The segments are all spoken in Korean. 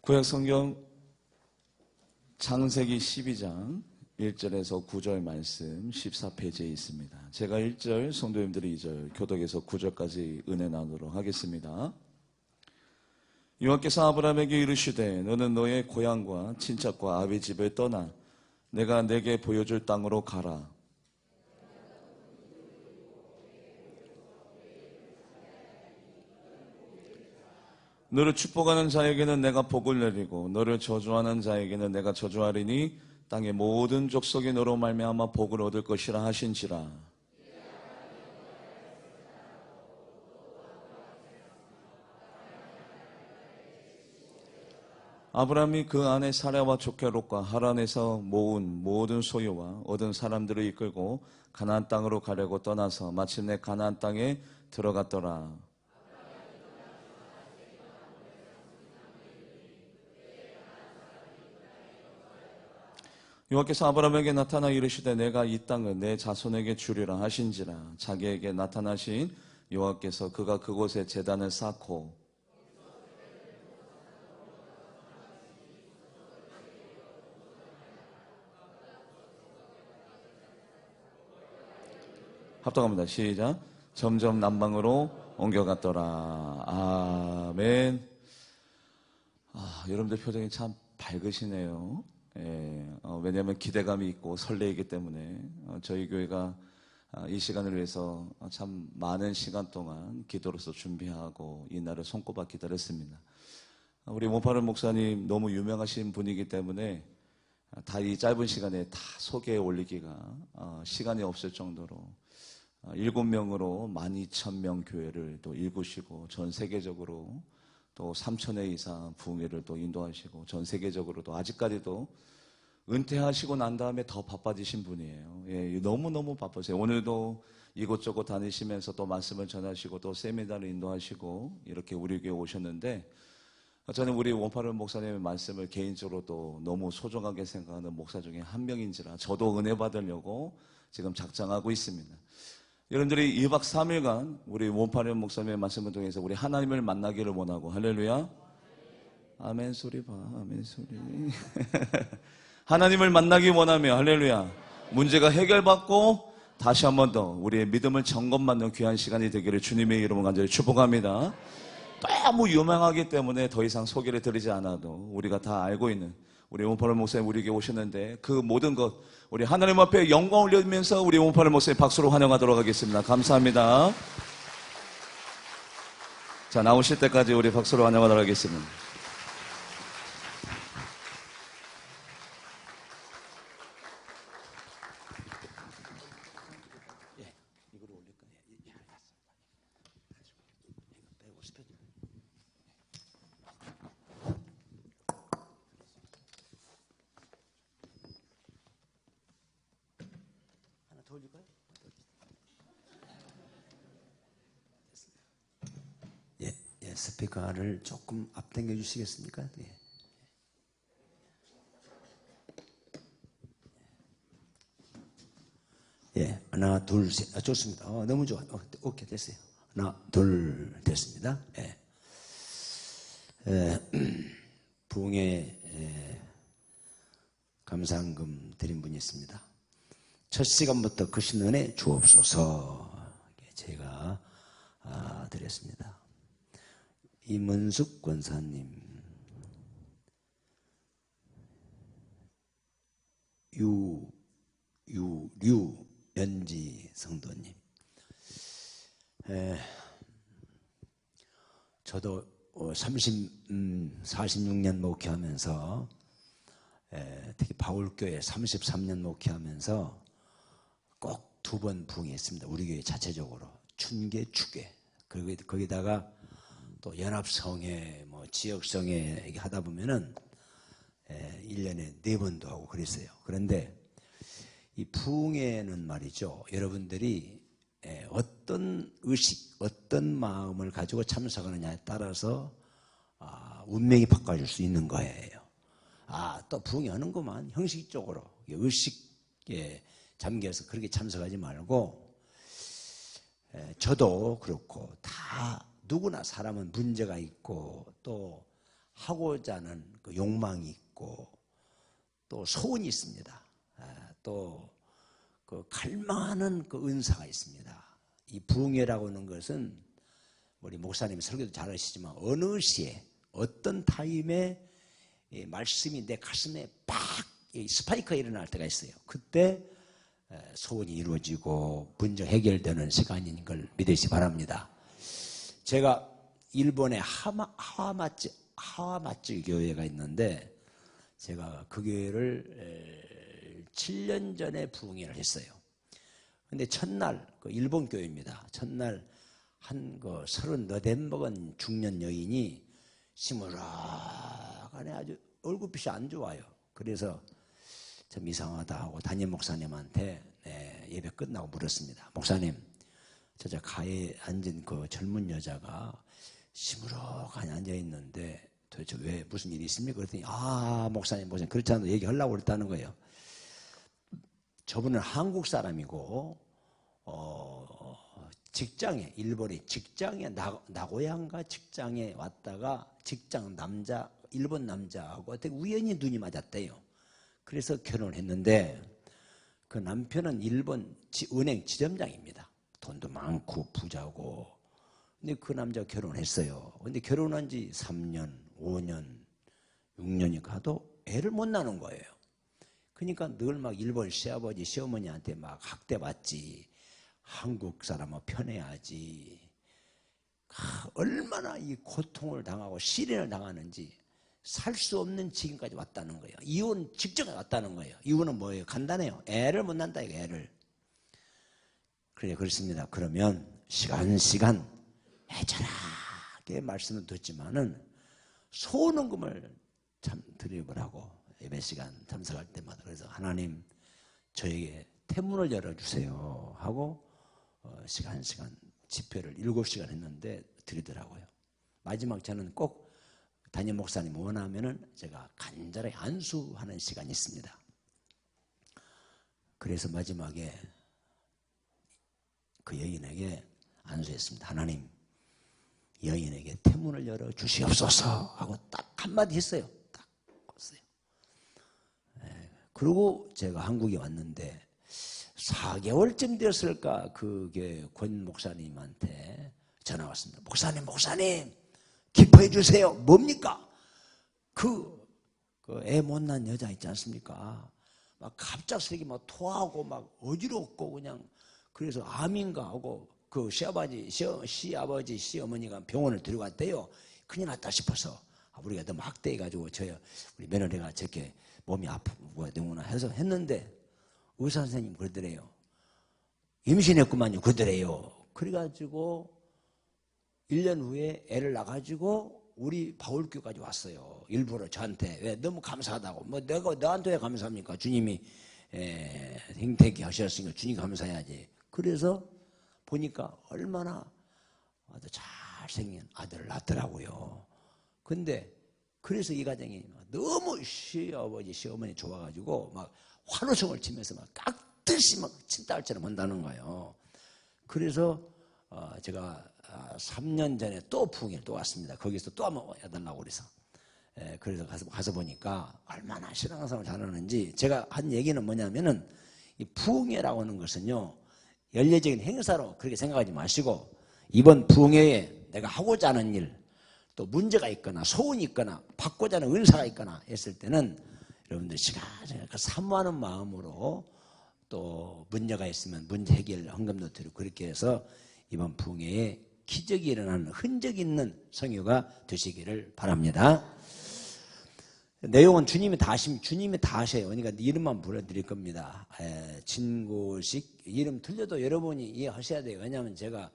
구약성경 창세기 12장 1절에서 9절 말씀 14페이지에 있습니다. 제가 1절, 성도님들이 2절, 교독에서 9절까지 은혜 나누도록 하겠습니다. 여호와께서 아브라함에게 이르시되 너는 너의 고향과 친척과 아비 집을 떠나 내가 내게 보여줄 땅으로 가라. 너를 축복하는 자에게는 내가 복을 내리고 너를 저주하는 자에게는 내가 저주하리니 땅의 모든 족속이 너로 말미암아 복을 얻을 것이라 하신지라. 아브라함이 그 아내 사라와 조카 롯과 하란에서 모은 모든 소유와 얻은 사람들을 이끌고 가나안 땅으로 가려고 떠나서 마침내 가나안 땅에 들어갔더라. 여호와께서 아브라함에게 나타나 이르시되 내가 이 땅을 내 자손에게 주리라 하신지라. 자기에게 나타나신 여호와께서 그가 그곳에 제단을 쌓고 합독합니다. 시작. 점점 남방으로 옮겨갔더라. 아멘. 여러분들 표정이 참 밝으시네요. 왜냐하면 기대감이 있고 설레이기 때문에 저희 교회가 이 시간을 위해서 참 많은 시간 동안 기도로서 준비하고 이 날을 손꼽아 기다렸습니다. 우리 모파른 목사님 너무 유명하신 분이기 때문에 다 이 짧은 시간에 다 소개해 올리기가 시간이 없을 정도로 7명으로 12,000명 교회를 또 일구시고 전 세계적으로 또 3,000회 이상 부흥회를 또 인도하시고 전 세계적으로 또 아직까지도 은퇴하시고 난 다음에 더 바빠지신 분이에요. 너무너무 바쁘세요. 오늘도 이곳저곳 다니시면서 또 말씀을 전하시고 또 세미나를 인도하시고 이렇게 우리 교회에 오셨는데 저는 우리 원파른 목사님의 말씀을 개인적으로도 너무 소중하게 생각하는 목사 중에 한 명인지라 저도 은혜 받으려고 지금 작정하고 있습니다. 여러분들이 2박 3일간 우리 원파른 목사님의 말씀을 통해서 우리 하나님을 만나기를 원하고 할렐루야. 아멘 소리 봐. 아멘 소리. 하나님을 만나기 원하며 할렐루야. 문제가 해결받고 다시 한 번 더 우리의 믿음을 점검받는 귀한 시간이 되기를 주님의 이름으로 간절히 축복합니다. 너무 유명하기 때문에 더 이상 소개를 드리지 않아도 우리가 다 알고 있는 우리 원파른 목사님 우리에게 오셨는데 그 모든 것 우리 하나님 앞에 영광 올리면서 우리 원파른 목사님 박수로 환영하도록 하겠습니다. 감사합니다. 자, 나오실 때까지 우리 박수로 환영하도록 하겠습니다. 스피커를 조금 앞당겨 주시겠습니까? 하나, 둘, 셋. 좋습니다. 너무 좋아. 오케이, 됐어요. 하나, 둘, 됐습니다. 부흥회 감사헌금 드린 분이 있습니다. 첫 시간부터 크신 은혜 주옵소서. 제가 드렸습니다. 임은숙 권사님, 류연지 성도님, 저도 46년 목회하면서 특히 바울교회 33년 목회하면서 꼭 2번 부흥했습니다. 우리 교회 자체적으로 춘계, 축계. 거기다가 또 연합성회, 지역성회 하다 보면은 1년에 4번도 하고 그랬어요. 그런데 이 부흥회는 말이죠. 여러분들이 어떤 의식, 어떤 마음을 가지고 참석하느냐에 따라서 운명이 바꿔줄 수 있는 거예요. 또 부흥회 하는구만. 형식적으로 의식에 잠겨서 그렇게 참석하지 말고 저도 그렇고 다 누구나 사람은 문제가 있고 또 하고자 하는 그 욕망이 있고 또 소원이 있습니다. 또 그 갈망하는 그 은사가 있습니다. 이 부흥회라고 하는 것은 우리 목사님 설교도 잘 하시지만 어느 시에 어떤 타임에 이 말씀이 내 가슴에 팍 스파이크가 일어날 때가 있어요. 그때 소원이 이루어지고 문제 해결되는 시간인 걸 믿으시기 바랍니다. 제가 일본의 하와마츠 교회가 있는데 제가 그 교회를 7년 전에 부흥회를 했어요. 근데 첫날 그 일본 교회입니다. 첫날 한 그 34대 먹은 중년 여인이 시무룩하네 아주 얼굴빛이 안 좋아요. 그래서 좀 이상하다 하고 담임 목사님한테 예배 끝나고 물었습니다. 목사님, 저 가에 앉은 그 젊은 여자가 시무룩하게 앉아 있는데 도대체 왜 무슨 일이 있습니까? 그랬더니 목사님 그렇지 않아도 얘기하려고 그랬다는 거예요. 저분은 한국 사람이고 직장에 일본의 직장에 나고야인가 직장에 왔다가 직장 남자 일본 남자하고 어떻게 우연히 눈이 맞았대요. 그래서 결혼했는데 그 남편은 일본 은행 지점장입니다. 돈도 많고 부자고. 근데 그 남자가 결혼했어요. 근데 결혼한 지 3년, 5년, 6년이 가도 애를 못 낳는 거예요. 그러니까 늘 막 일본 시아버지, 시어머니한테 막 학대받지. 한국 사람은 편해야지. 얼마나 이 고통을 당하고 시련을 당하는지 살 수 없는 지경까지 왔다는 거예요. 이혼 직전에 왔다는 거예요. 이유는 뭐예요? 간단해요. 애를 못 낳는다 이거 애를. 그래 그렇습니다. 그러면 시간 애절하게 말씀을 듣지만은 소원금을 참 드리보라고 예배 시간 참석할 때마다 그래서 하나님 저에게 태문을 열어주세요 하고 시간 집회를 7시간 했는데 드리더라고요. 마지막 저는 꼭 담임 목사님 원하면은 제가 간절히 안수하는 시간이 있습니다. 그래서 마지막에 그 여인에게 안수했습니다. 하나님 여인에게 태문을 열어 주시옵소서 하고 딱 한마디 했어요. 딱 했어요. 그리고 제가 한국에 왔는데 4개월쯤 되었을까 그게 권 목사님한테 전화 왔습니다. 목사님 기뻐해 주세요. 뭡니까? 애 못난 여자 있지 않습니까? 막 갑작스럽게 막 토하고 막 어지럽고 그냥 그래서 암인가 하고 그 시아버지 시어머니가 병원을 데려갔대요. 큰일 났다 싶어서 우리가 너무 학대해가지고 우리 며느리가 저렇게 몸이 아프고 되구나 해서 했는데 의사 선생님 그러더래요. 임신했구만요. 그러더래요. 그래가지고 1년 후에 애를 낳아가지고 우리 바울교까지 왔어요. 일부러 저한테. 왜? 너무 감사하다고. 내가 너한테 왜 감사합니까? 주님이 행태케 하셨으니까 주님 감사해야지. 그래서 보니까 얼마나 아주 잘생긴 아들을 낳더라고요. 근데 그래서 이 가정이 너무 시아버지 시어머니 좋아가지고 막 환호성을 치면서 막 깍듯이 막 친딸처럼 한다는 거예요. 그래서 제가 3년 전에 또 부흥회를 또 왔습니다. 거기서 또 한번 해달라고 그래서 그래서 가서 보니까 얼마나 신앙생활을 잘하는지 제가 한 얘기는 뭐냐면은 이 부흥회라고 하는 것은요 연례적인 행사로 그렇게 생각하지 마시고 이번 부흥회에 내가 하고자 하는 일 또 문제가 있거나 소원이 있거나 받고자 하는 은사가 있거나 했을 때는 여러분들 그 사모하는 마음으로 또 문제가 있으면 문제 해결 헌금도 드리고 그렇게 해서 이번 부흥회에 기적이 일어나는 흔적 있는 성유가 되시기를 바랍니다. 내용은 주님이 다 하셔요. 그러니까 이름만 불러드릴 겁니다. 진고식 이름 틀려도 여러분이 이해하셔야 돼요. 왜냐하면 제가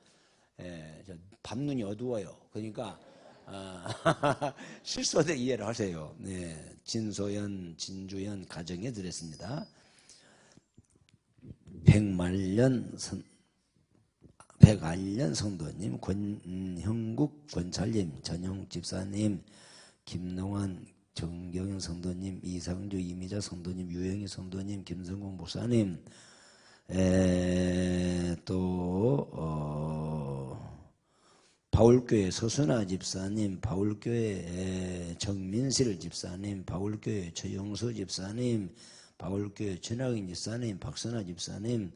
밤눈이 어두워요. 그러니까 실수하되 이해를 하세요. 네, 진소연, 진주연 가정에 드렸습니다. 백알년 성도님, 권형국 권찰님, 전용 집사님, 김농환, 정경영 성도님, 이상주, 이미자 성도님, 유영희 성도님, 김성공 목사님, 또 바울교회 서순아 집사님, 바울교회 정민실 집사님, 바울교회 최영수 집사님, 바울교회 전학인 집사님, 박선아 집사님,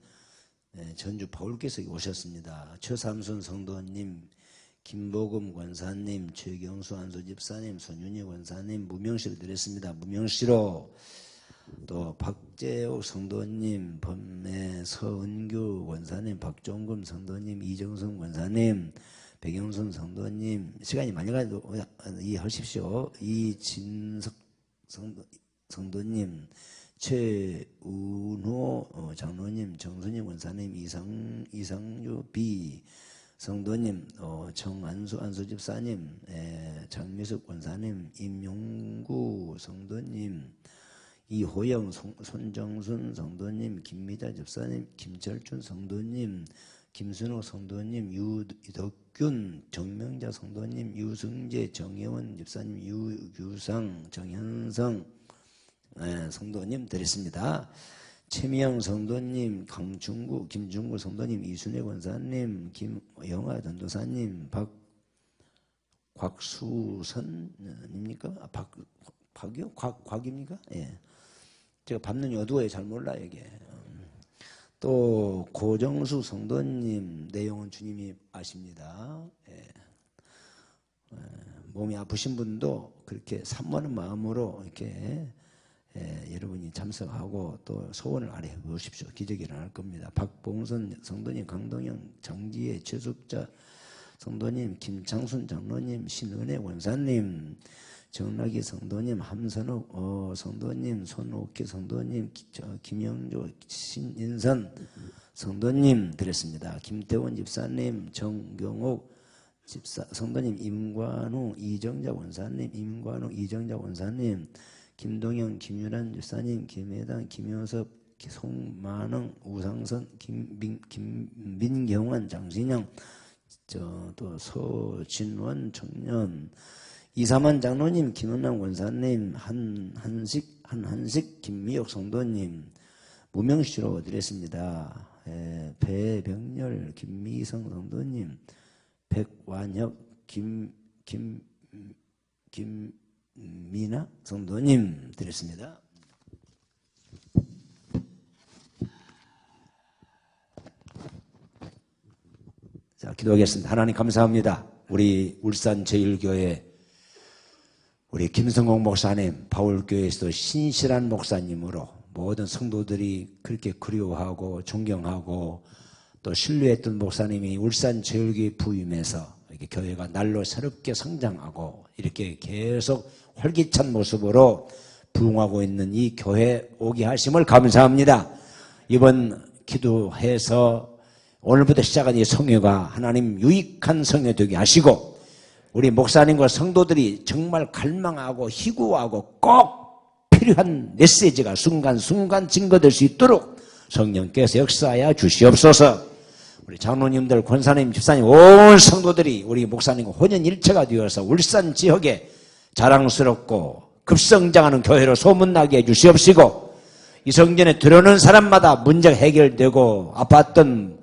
전주 바울교에서 오셨습니다. 최삼순 성도님, 김보금 권사님, 최경수 안수 집사님, 손윤희 권사님, 무명시로 드렸습니다. 무명시로 또 박재옥 성도님, 범매 서은규 권사님, 박종금 성도님, 이정선 권사님, 백영순 성도님, 시간이 많이 가도 이해하십시오. 이진석 성도님, 최운호 장로님, 정순희 권사님, 이상유 비 성도님, 정안수 안수집사님, 장미숙 권사님, 임용구 성도님, 이호영 손정순 성도님, 김미자 집사님, 김철준 성도님, 김순호 성도님, 유덕균 정명자 성도님, 유승재 정혜원 집사님, 유규상 정현성 성도님 드렸습니다. 최미영 성도님, 강중구 김중구 성도님, 이순혜 권사님, 김영화 전도사님, 곽수선입니까? 곽이요? 곽입니까? 예. 제가 밟는 어두워요. 잘 몰라요 이게. 또 고정수 성도님, 내용은 주님이 아십니다. 예. 몸이 아프신 분도 그렇게 산모는 마음으로 이렇게 여러분이 참석하고 또 소원을 아래 보십시오. 기적이 일어날 겁니다. 박봉선 성도님, 강동영, 장지혜, 최숙자 성도님, 김창순 장로님, 신은혜 원사님, 정락이 성도님, 함선욱 성도님, 손옥희 성도님, 김영조, 신인선 성도님 드렸습니다. 김태원 집사님, 정경옥 집사 성도님, 임관우 이정자 원사님, 임관우 이정자 원사님, 김동영, 김유란 집사님, 김혜당, 김효섭, 송만흥, 우상선, 김민경환, 장신영, 또 서진원 청년, 이사만 장로님, 김은남 권사님, 한한식, 김미옥 성도님, 무명시로 드렸습니다. 배병렬, 김미성 성도님, 백완혁, 김미나 성도님 드렸습니다. 자, 기도하겠습니다. 하나님 감사합니다. 우리 울산 제1교회 우리 김성공 목사님, 바울교회에서도 신실한 목사님으로 모든 성도들이 그렇게 그리워하고 존경하고 또 신뢰했던 목사님이 울산 제1교회 부임해서 이렇게 교회가 날로 새롭게 성장하고 이렇게 계속 활기찬 모습으로 부흥하고 있는 이 교회 오게 하심을 감사합니다. 이번 기도해서 오늘부터 시작한 이 성회가 하나님 유익한 성회 되게 하시고 우리 목사님과 성도들이 정말 갈망하고 희구하고 꼭 필요한 메시지가 순간순간 증거될 수 있도록 성령께서 역사하여 주시옵소서. 우리 장로님들, 권사님, 집사님, 온 성도들이 우리 목사님과 혼연일체가 되어서 울산 지역에 자랑스럽고 급성장하는 교회로 소문나게 해주시옵시고 이 성전에 들어오는 사람마다 문제가 해결되고 아팠던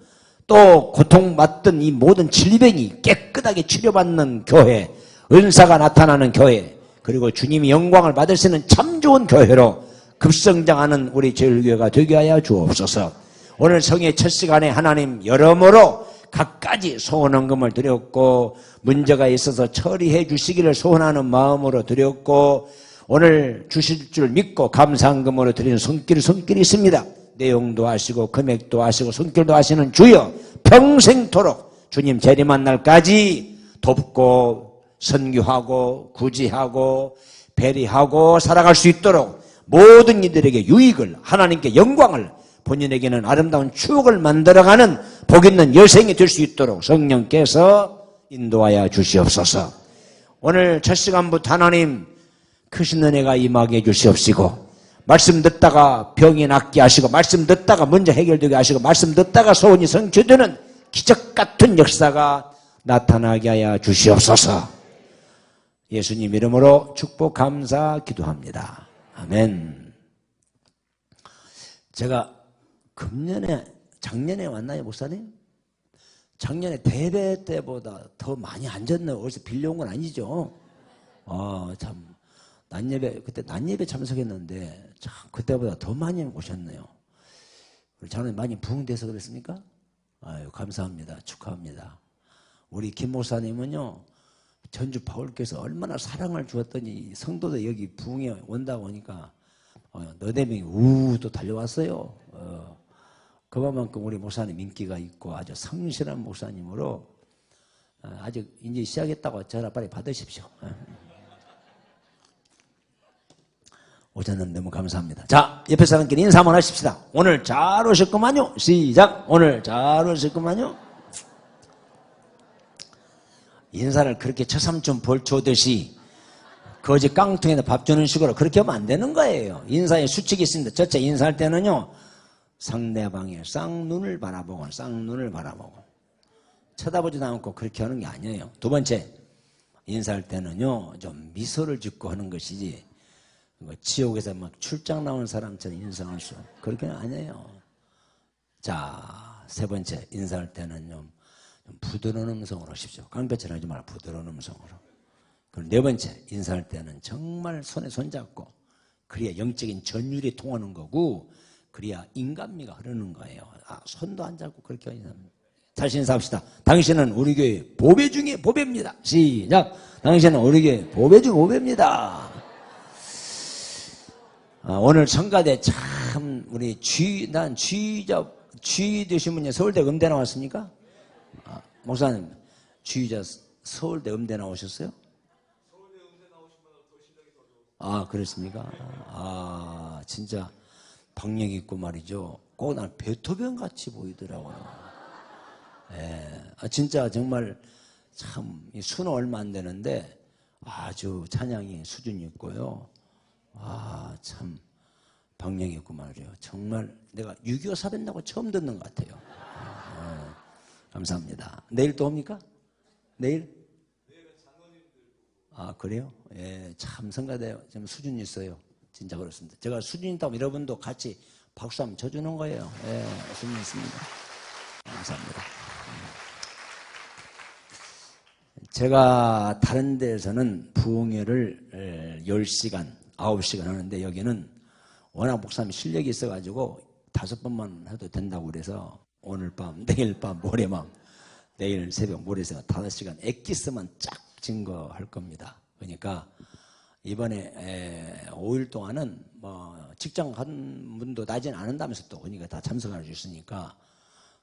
또 고통받던 이 모든 질병이 깨끗하게 치료받는 교회, 은사가 나타나는 교회, 그리고 주님이 영광을 받을 수 있는 참 좋은 교회로 급성장하는 우리 제일교회가 되게 하여 주옵소서. 오늘 성의 첫 시간에 하나님 여러모로 갖가지 소원헌금을 드렸고 문제가 있어서 처리해 주시기를 소원하는 마음으로 드렸고 오늘 주실 줄 믿고 감사헌금으로 드리는 손길이 있습니다. 내용도 아시고 금액도 아시고 손길도 아시는 주여 평생토록 주님 재림한 날까지 돕고 선교하고 구제하고 배리하고 살아갈 수 있도록 모든 이들에게 유익을 하나님께 영광을 본인에게는 아름다운 추억을 만들어가는 복 있는 여생이 될 수 있도록 성령께서 인도하여 주시옵소서. 오늘 첫 시간부터 하나님 크신 은혜가 임하게 해주시옵시고 말씀 듣다가 병이 낫게 하시고 말씀 듣다가 문제 해결되게 하시고 말씀 듣다가 소원이 성취되는 기적 같은 역사가 나타나게 하여 주시옵소서. 예수님 이름으로 축복 감사 기도합니다. 아멘. 제가 작년에 왔나요 목사님? 작년에 대회 때보다 더 많이 앉았네요. 어디서 빌려온 건 아니죠? 참. 그때 낮예배 참석했는데, 참, 그때보다 더 많이 오셨네요. 저는 많이 부흥돼서 그랬습니까? 아유, 감사합니다. 축하합니다. 우리 김 목사님은요, 전주 바울께서 얼마나 사랑을 주었더니 성도들 여기 부흥에 온다고 하니까, 너댓명이 또 달려왔어요. 그만큼 우리 목사님 인기가 있고 아주 성실한 목사님으로 아직 이제 시작했다고 전화 빨리 받으십시오. 오셨는데 너무 감사합니다. 자, 옆에 사람끼리 인사 한번 하십시다. 오늘 잘 오셨구만요. 시작. 오늘 잘 오셨구만요. 인사를 그렇게 처삼촌 벌 주듯이 거지 깡통에다 밥 주는 식으로 그렇게 하면 안 되는 거예요. 인사에 수칙이 있습니다. 첫째, 인사할 때는요, 상대방의 쌍눈을 바라보고 쳐다보지도 않고 그렇게 하는 게 아니에요. 두 번째, 인사할 때는요, 좀 미소를 짓고 하는 것이지, 지옥에서 막 출장 나온 사람처럼 인사할 수, 그렇게는 아니에요. 자, 세 번째, 인사할 때는 좀 부드러운 음성으로 하십시오. 깡패처럼 하지 말고 부드러운 음성으로. 그리고 네 번째, 인사할 때는 정말 손에 손잡고, 그래야 영적인 전율이 통하는 거고, 그래야 인간미가 흐르는 거예요. 손도 안 잡고 그렇게 인사합니다. 다시 인사합시다. 당신은 우리 교회 보배 중에 보배입니다. 시작. 당신은 우리 교회 보배 중에 보배입니다. 오늘 성가대 참 우리 주의 되신 분이 서울대 음대 나왔습니까? 목사님 주의자 서울대 음대 나오셨어요? 서울대 음대 나오신 분은 더 실력이 더 좋으세요. 그렇습니까? 진짜 박력 있고 말이죠. 꼭 난 베토벤 같이 보이더라고요. 진짜 정말 참 수는 얼마 안 되는데 아주 찬양이 수준이 있고요. 참 박력 있고 말이죠. 정말 내가 6.25 사변나고 처음 듣는 것 같아요. 감사합니다. 내일 또 옵니까? 내일? 내일은 장로님들. 그래요? 예, 참 성가대 좀 수준이 있어요. 진짜 그렇습니다. 제가 수준 있다고 여러분도 같이 박수 한번 쳐주는 거예요. 예, 수준 있습니다. 감사합니다. 제가 다른 데에서는 부흥회를 10시간, 9시간 하는데 여기는 워낙 목사님 실력이 있어가지고 5번만 해도 된다고 그래서 오늘 밤, 내일 밤, 모레밤, 내일 새벽, 모레 새벽 5시간 엑기스만 쫙 증거할 겁니다. 그러니까 이번에 5일 동안은 직장 간 분도 나지는 않은다면서 또 그러니까 다 참석할 수 있으니까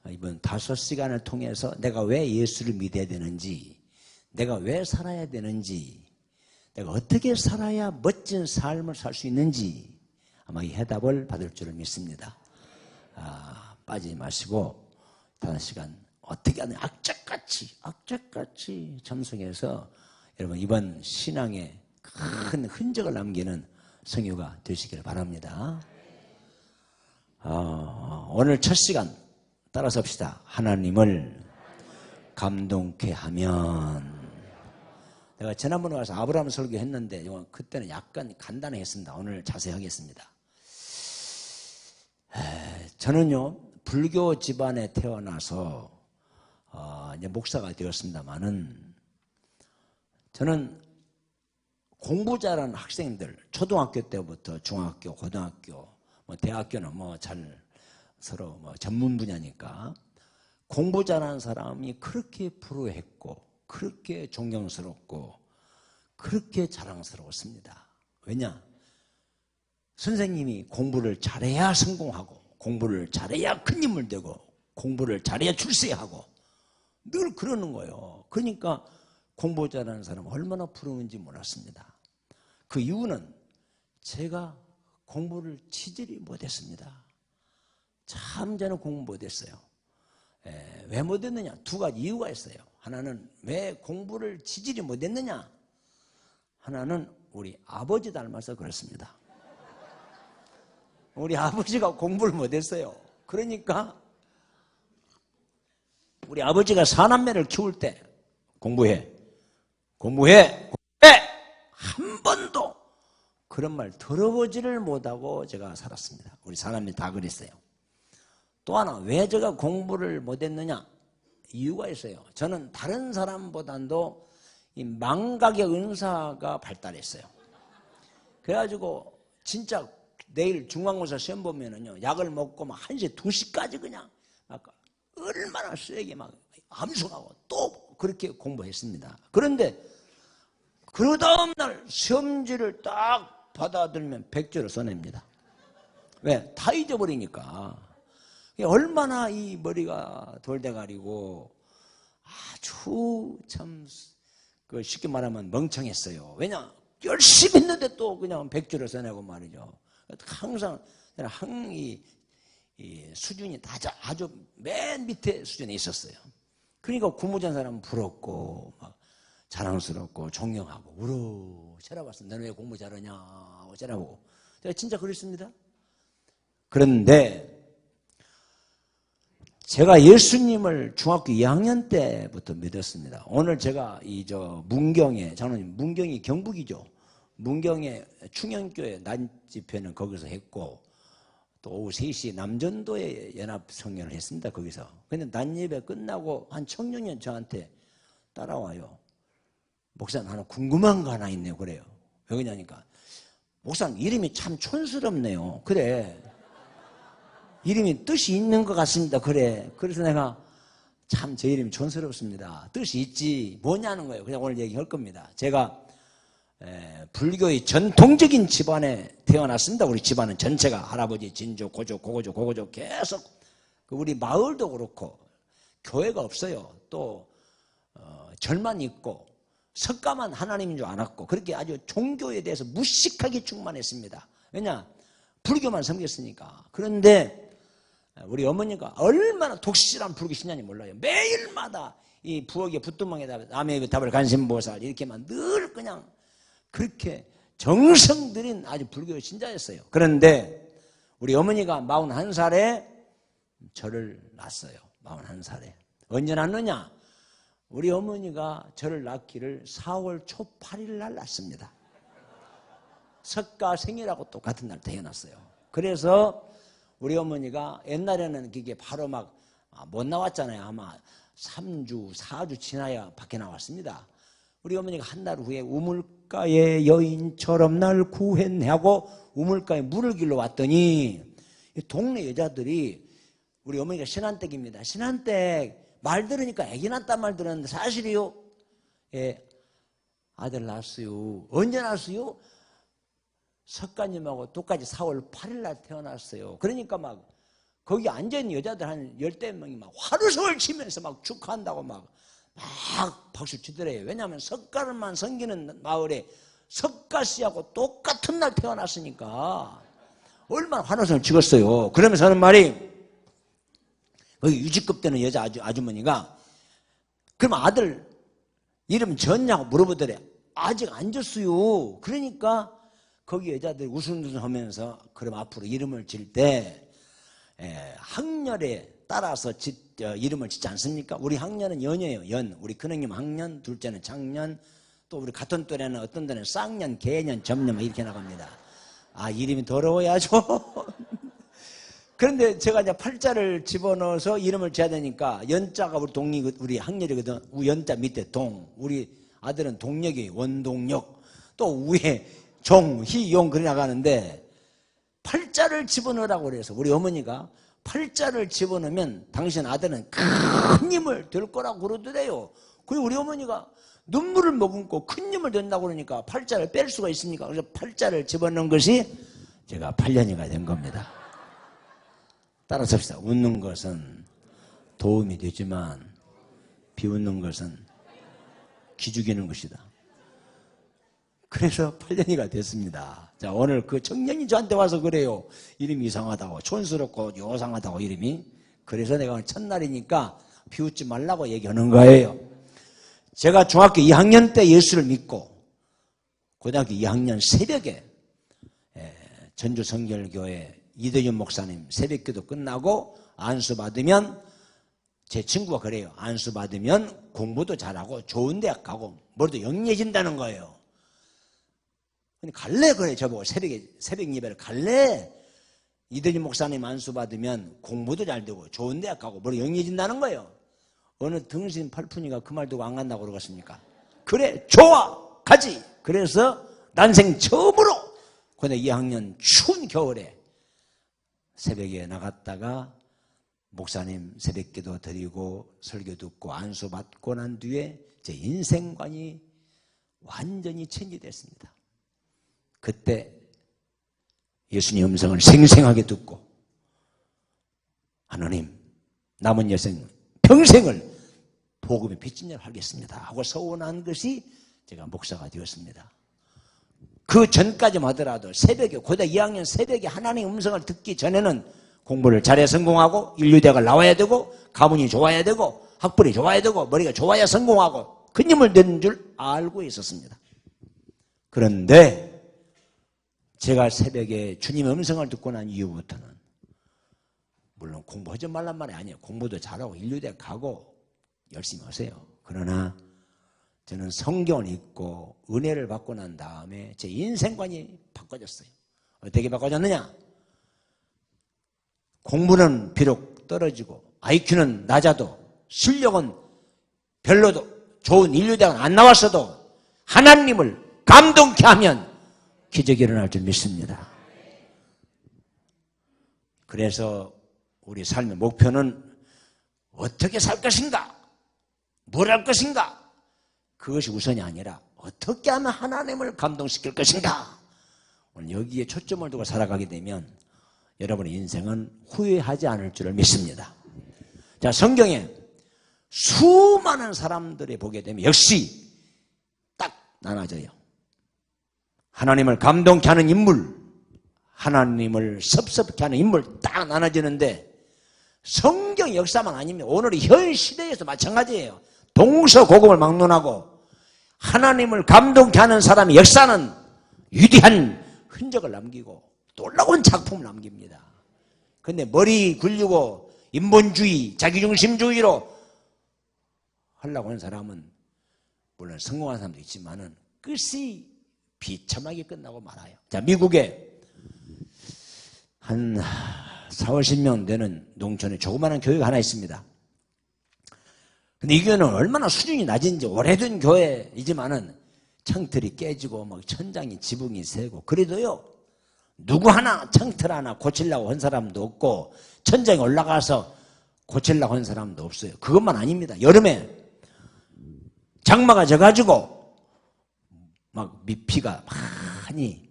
이번 5시간을 통해서 내가 왜 예수를 믿어야 되는지, 내가 왜 살아야 되는지, 내가 어떻게 살아야 멋진 삶을 살 수 있는지 아마 이 해답을 받을 줄을 믿습니다. 빠지지 마시고 5시간 어떻게 하는 악착같이 참석해서 여러분 이번 신앙에 큰 흔적을 남기는 성유가 되시길 바랍니다. 오늘 첫 시간 따라서 합시다. 하나님을 감동케 하면. 내가 지난번에 와서 아브라함 설교했는데 그때는 약간 간단했습니다. 오늘 자세히 하겠습니다. 저는요 불교 집안에 태어나서 이제 목사가 되었습니다만은 저는 공부 잘하는 학생들 초등학교 때부터 중학교, 고등학교, 대학교는 잘 서로 전문 분야니까 공부 잘하는 사람이 그렇게 부러워했고 그렇게 존경스럽고 그렇게 자랑스러웠습니다. 왜냐? 선생님이 공부를 잘해야 성공하고 공부를 잘해야 큰 인물 되고 공부를 잘해야 출세하고 늘 그러는 거예요. 그러니까 공부 잘하는 사람은 얼마나 부러운지 몰랐습니다. 그 이유는 제가 공부를 치질이 못했습니다. 참 저는 공부 못했어요. 왜 못했느냐? 두 가지 이유가 있어요. 하나는 왜 공부를 치질이 못했느냐? 하나는 우리 아버지 닮아서 그렇습니다. 우리 아버지가 공부를 못했어요. 그러니까 우리 아버지가 사남매를 키울 때 공부해 한 번도 그런 말 들어보지를 못하고 제가 살았습니다. 우리 사남매 다 그랬어요. 또 하나 왜 제가 공부를 못했느냐? 이유가 있어요. 저는 다른 사람보다도 이 망각의 은사가 발달했어요. 그래가지고 진짜 내일 중간고사 시험 보면은요, 약을 먹고 막 1시, 2시까지 그냥 막 얼마나 세게 막 암송하고 또 그렇게 공부했습니다. 그런데 그 다음날 시험지를 딱 받아들면 100점을 써냅니다. 왜? 다 잊어버리니까. 얼마나 이 머리가 돌대가리고 아주 참 그 쉽게 말하면 멍청했어요. 왜냐? 열심히 했는데 또 그냥 100점을 써내고 말이죠. 항상 이 수준이 아주 맨 밑에 수준에 있었어요. 그러니까 공부한 사람은 부럽고 막 자랑스럽고 존경하고 우르 쳐다봤습니다. 너는 왜 공부 잘하냐 쳐다보고. 제가 진짜 그랬습니다. 그런데 제가 예수님을 중학교 2학년 때부터 믿었습니다. 오늘 제가 문경에, 장로님, 문경이 경북이죠. 문경에 충영교회 낮 집회는 거기서 했고, 또 오후 3시 남전도에 연합 성령을 했습니다. 거기서. 근데 낮 예배 끝나고 한 청년이 저한테 따라와요. 목사님, 하나 궁금한 거 하나 있네요. 그래요. 왜 그러냐니까, 목사님 이름이 참 촌스럽네요. 그래. 이름이 뜻이 있는 것 같습니다. 그래. 그래서 내가 참 제 이름이 촌스럽습니다. 뜻이 있지. 뭐냐는 거예요. 그냥 오늘 얘기할 겁니다. 제가 불교의 전통적인 집안에 태어났습니다. 우리 집안은 전체가 할아버지, 진조, 고조, 고고조, 고고조 계속 우리 마을도 그렇고 교회가 없어요. 또 절만 있고 석가만 하나님인 줄 알았고 그렇게 아주 종교에 대해서 무식하게 충만했습니다. 왜냐? 불교만 섬겼으니까. 그런데 우리 어머니가 얼마나 독실한 불교 신자인지 몰라요. 매일마다 이 부엌에 붓두멍에다 남의 답을 간신보살 이렇게만 늘 그냥 그렇게 정성 들인 아주 불교 신자였어요. 그런데 우리 어머니가 41살에 저를 낳았어요. 41살에. 언제 낳느냐? 우리 어머니가 저를 낳기를 4월 초 8일 날 낳습니다. 석가 생일하고 똑같은 날 태어났어요. 그래서 우리 어머니가 옛날에는 그게 바로 막 못 나왔잖아요. 아마 3주, 4주 지나야 밖에 나왔습니다. 우리 어머니가 한 달 후에 우물가의 여인처럼 날 구했네 하고 우물가에 물을 길러 왔더니 동네 여자들이 우리 어머니가 신한댁입니다. 신한댁 말 들으니까 애기 낳았단 말 들었는데 사실이요? 예, 아들 낳았어요. 언제 낳았어요? 석가님하고 똑같이 4월 8일 날 태어났어요. 그러니까 막 거기 앉아있는 여자들 한 10대 명이 막 화루성을 치면서 막 축하한다고 막 박수 치더래요. 왜냐하면 석가를만 섬기는 마을에 석가씨하고 똑같은 날 태어났으니까 얼마나 환호성을 찍었어요. 그러면서 하는 말이 거기 유지급 되는 여자 아주머니가 그럼 아들 이름 졌냐고 물어보더래. 아직 안 졌어요. 그러니까 거기 여자들이 우승우승 하면서 그럼 앞으로 이름을 질 때 학년에 따라서 이름을 짓지 않습니까? 우리 학년은 연이에요. 연. 우리 큰형님 학년, 둘째는 작년, 또 우리 같은 또래는 어떤 데는 쌍년, 개년, 점년 이렇게 나갑니다. 아, 이름이 더러워야죠. 그런데 제가 이제 팔자를 집어넣어서 이름을 지어야 되니까 연자가 우리 학렬이거든. 연자 밑에 동. 우리 아들은 동력이 원동력. 또 위에 종, 희, 용 그래 나가는데 팔자를 집어넣으라고 그래서 우리 어머니가 팔자를 집어넣으면 당신 아들은 큰 힘을 될 거라고 그러더래요. 그리고 우리 어머니가 눈물을 머금고 큰 힘을 댄다고 그러니까 팔자를 뺄 수가 있습니까? 그래서 팔자를 집어넣은 것이 제가 8년이가 된 겁니다. 따라서 합시다. 웃는 것은 도움이 되지만 비웃는 것은 기죽이는 것이다. 그래서 8년이가 됐습니다. 자, 오늘 그 청년이 저한테 와서 그래요. 이름이 이상하다고, 촌스럽고 요상하다고 이름이. 그래서 내가 오늘 첫날이니까 비웃지 말라고 얘기하는 거예요. 제가 중학교 2학년 때 예수를 믿고 고등학교 2학년 새벽에 전주성결교회 이대준 목사님 새벽기도 끝나고 안수 받으면 제 친구가 그래요. 안수 받으면 공부도 잘하고 좋은 대학 가고 머리도 영리해진다는 거예요. 근데 갈래 그래 저보고 새벽 예배를 갈래. 이대준 목사님 안수 받으면 공부도 잘 되고 좋은 대학 가고 머리 영리해진다는 거예요. 어느 등신 팔푼이가 그 말 두고 안 간다고 그러겠습니까? 그래, 좋아, 가지. 그래서 난생 처음으로 고대 2학년 추운 겨울에 새벽에 나갔다가 목사님 새벽기도 드리고 설교 듣고 안수 받고 난 뒤에 제 인생관이 완전히 체인지됐습니다. 그때 예수님 음성을 생생하게 듣고 하나님 남은 여생 평생을 복음의 빚진 일 하겠습니다 하고 서원한 것이 제가 목사가 되었습니다. 그 전까지만 하더라도 새벽에 고대 2학년 새벽에 하나님의 음성을 듣기 전에는 공부를 잘해 성공하고 인류대학을 나와야 되고 가문이 좋아야 되고 학벌이 좋아야 되고 머리가 좋아야 성공하고 큰 힘을 내는 줄 알고 있었습니다. 그런데 제가 새벽에 주님의 음성을 듣고 난 이후부터는 물론 공부하지 말란 말이 아니에요. 공부도 잘하고 인류대학 가고 열심히 하세요. 그러나 저는 성경을 읽고 은혜를 받고 난 다음에 제 인생관이 바꿔졌어요. 어떻게 바꿔졌느냐? 공부는 비록 떨어지고 IQ는 낮아도 실력은 별로도 좋은 인류대학은 안 나왔어도 하나님을 감동케 하면 기적이 일어날 줄 믿습니다. 그래서 우리 삶의 목표는 어떻게 살 것인가? 뭘 할 것인가? 그것이 우선이 아니라 어떻게 하면 하나님을 감동시킬 것인가? 오늘 여기에 초점을 두고 살아가게 되면 여러분의 인생은 후회하지 않을 줄을 믿습니다. 자, 성경에 수많은 사람들이 보게 되면 역시 딱 나눠져요. 하나님을 감동케 하는 인물, 하나님을 섭섭케 하는 인물 딱 나눠지는데 성경 역사만 아니면 오늘 현 시대에서 마찬가지예요. 동서고금을 막론하고 하나님을 감동케 하는 사람의 역사는 위대한 흔적을 남기고 놀라운 작품을 남깁니다. 그런데 머리 굴리고 인본주의, 자기중심주의로 하려고 하는 사람은 물론 성공한 사람도 있지만은 끝이 비참하게 끝나고 말아요. 자, 미국에 한 40, 50명 되는 농촌에 조그마한 교회가 하나 있습니다. 근데 이 교회는 얼마나 수준이 낮은지 오래된 교회이지만은 창틀이 깨지고 막 천장이 지붕이 새고 그래도요 누구 하나 창틀 하나 고치려고 한 사람도 없고 천장에 올라가서 고치려고 한 사람도 없어요. 그것만 아닙니다. 여름에 장마가 져가지고 막 미피가 많이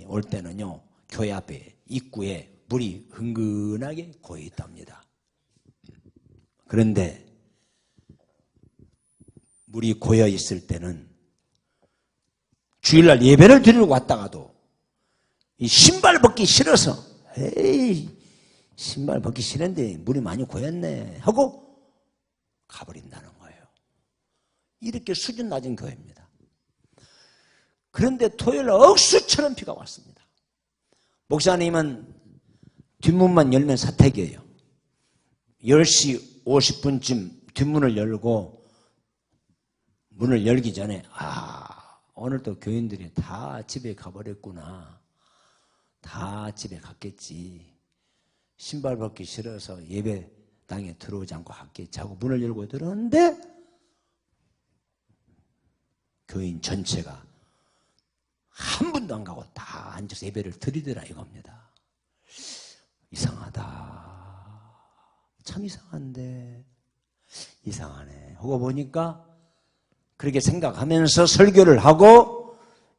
올 때는요 교회 앞에 입구에 물이 흥건하게 고여 있답니다. 그런데 물이 고여 있을 때는 주일날 예배를 드리려고 왔다가도 이 신발 벗기 싫어서 에이 신발 벗기 싫은데 물이 많이 고였네 하고 가버린다는 거예요. 이렇게 수준 낮은 교회입니다. 그런데 토요일 억수처럼 비가 왔습니다. 목사님은 뒷문만 열면 사택이에요. 10시 50분쯤 뒷문을 열고 문을 열기 전에 오늘 또 교인들이 다 집에 가버렸구나. 다 집에 갔겠지. 신발 벗기 싫어서 예배당에 들어오지 않고 갔겠지 하고 문을 열고 들었는데 교인 전체가 한 분도 안 가고 다 앉아서 예배를 드리더라 이겁니다. 이상하다. 참 이상한데 이상하네 하고 보니까 그렇게 생각하면서 설교를 하고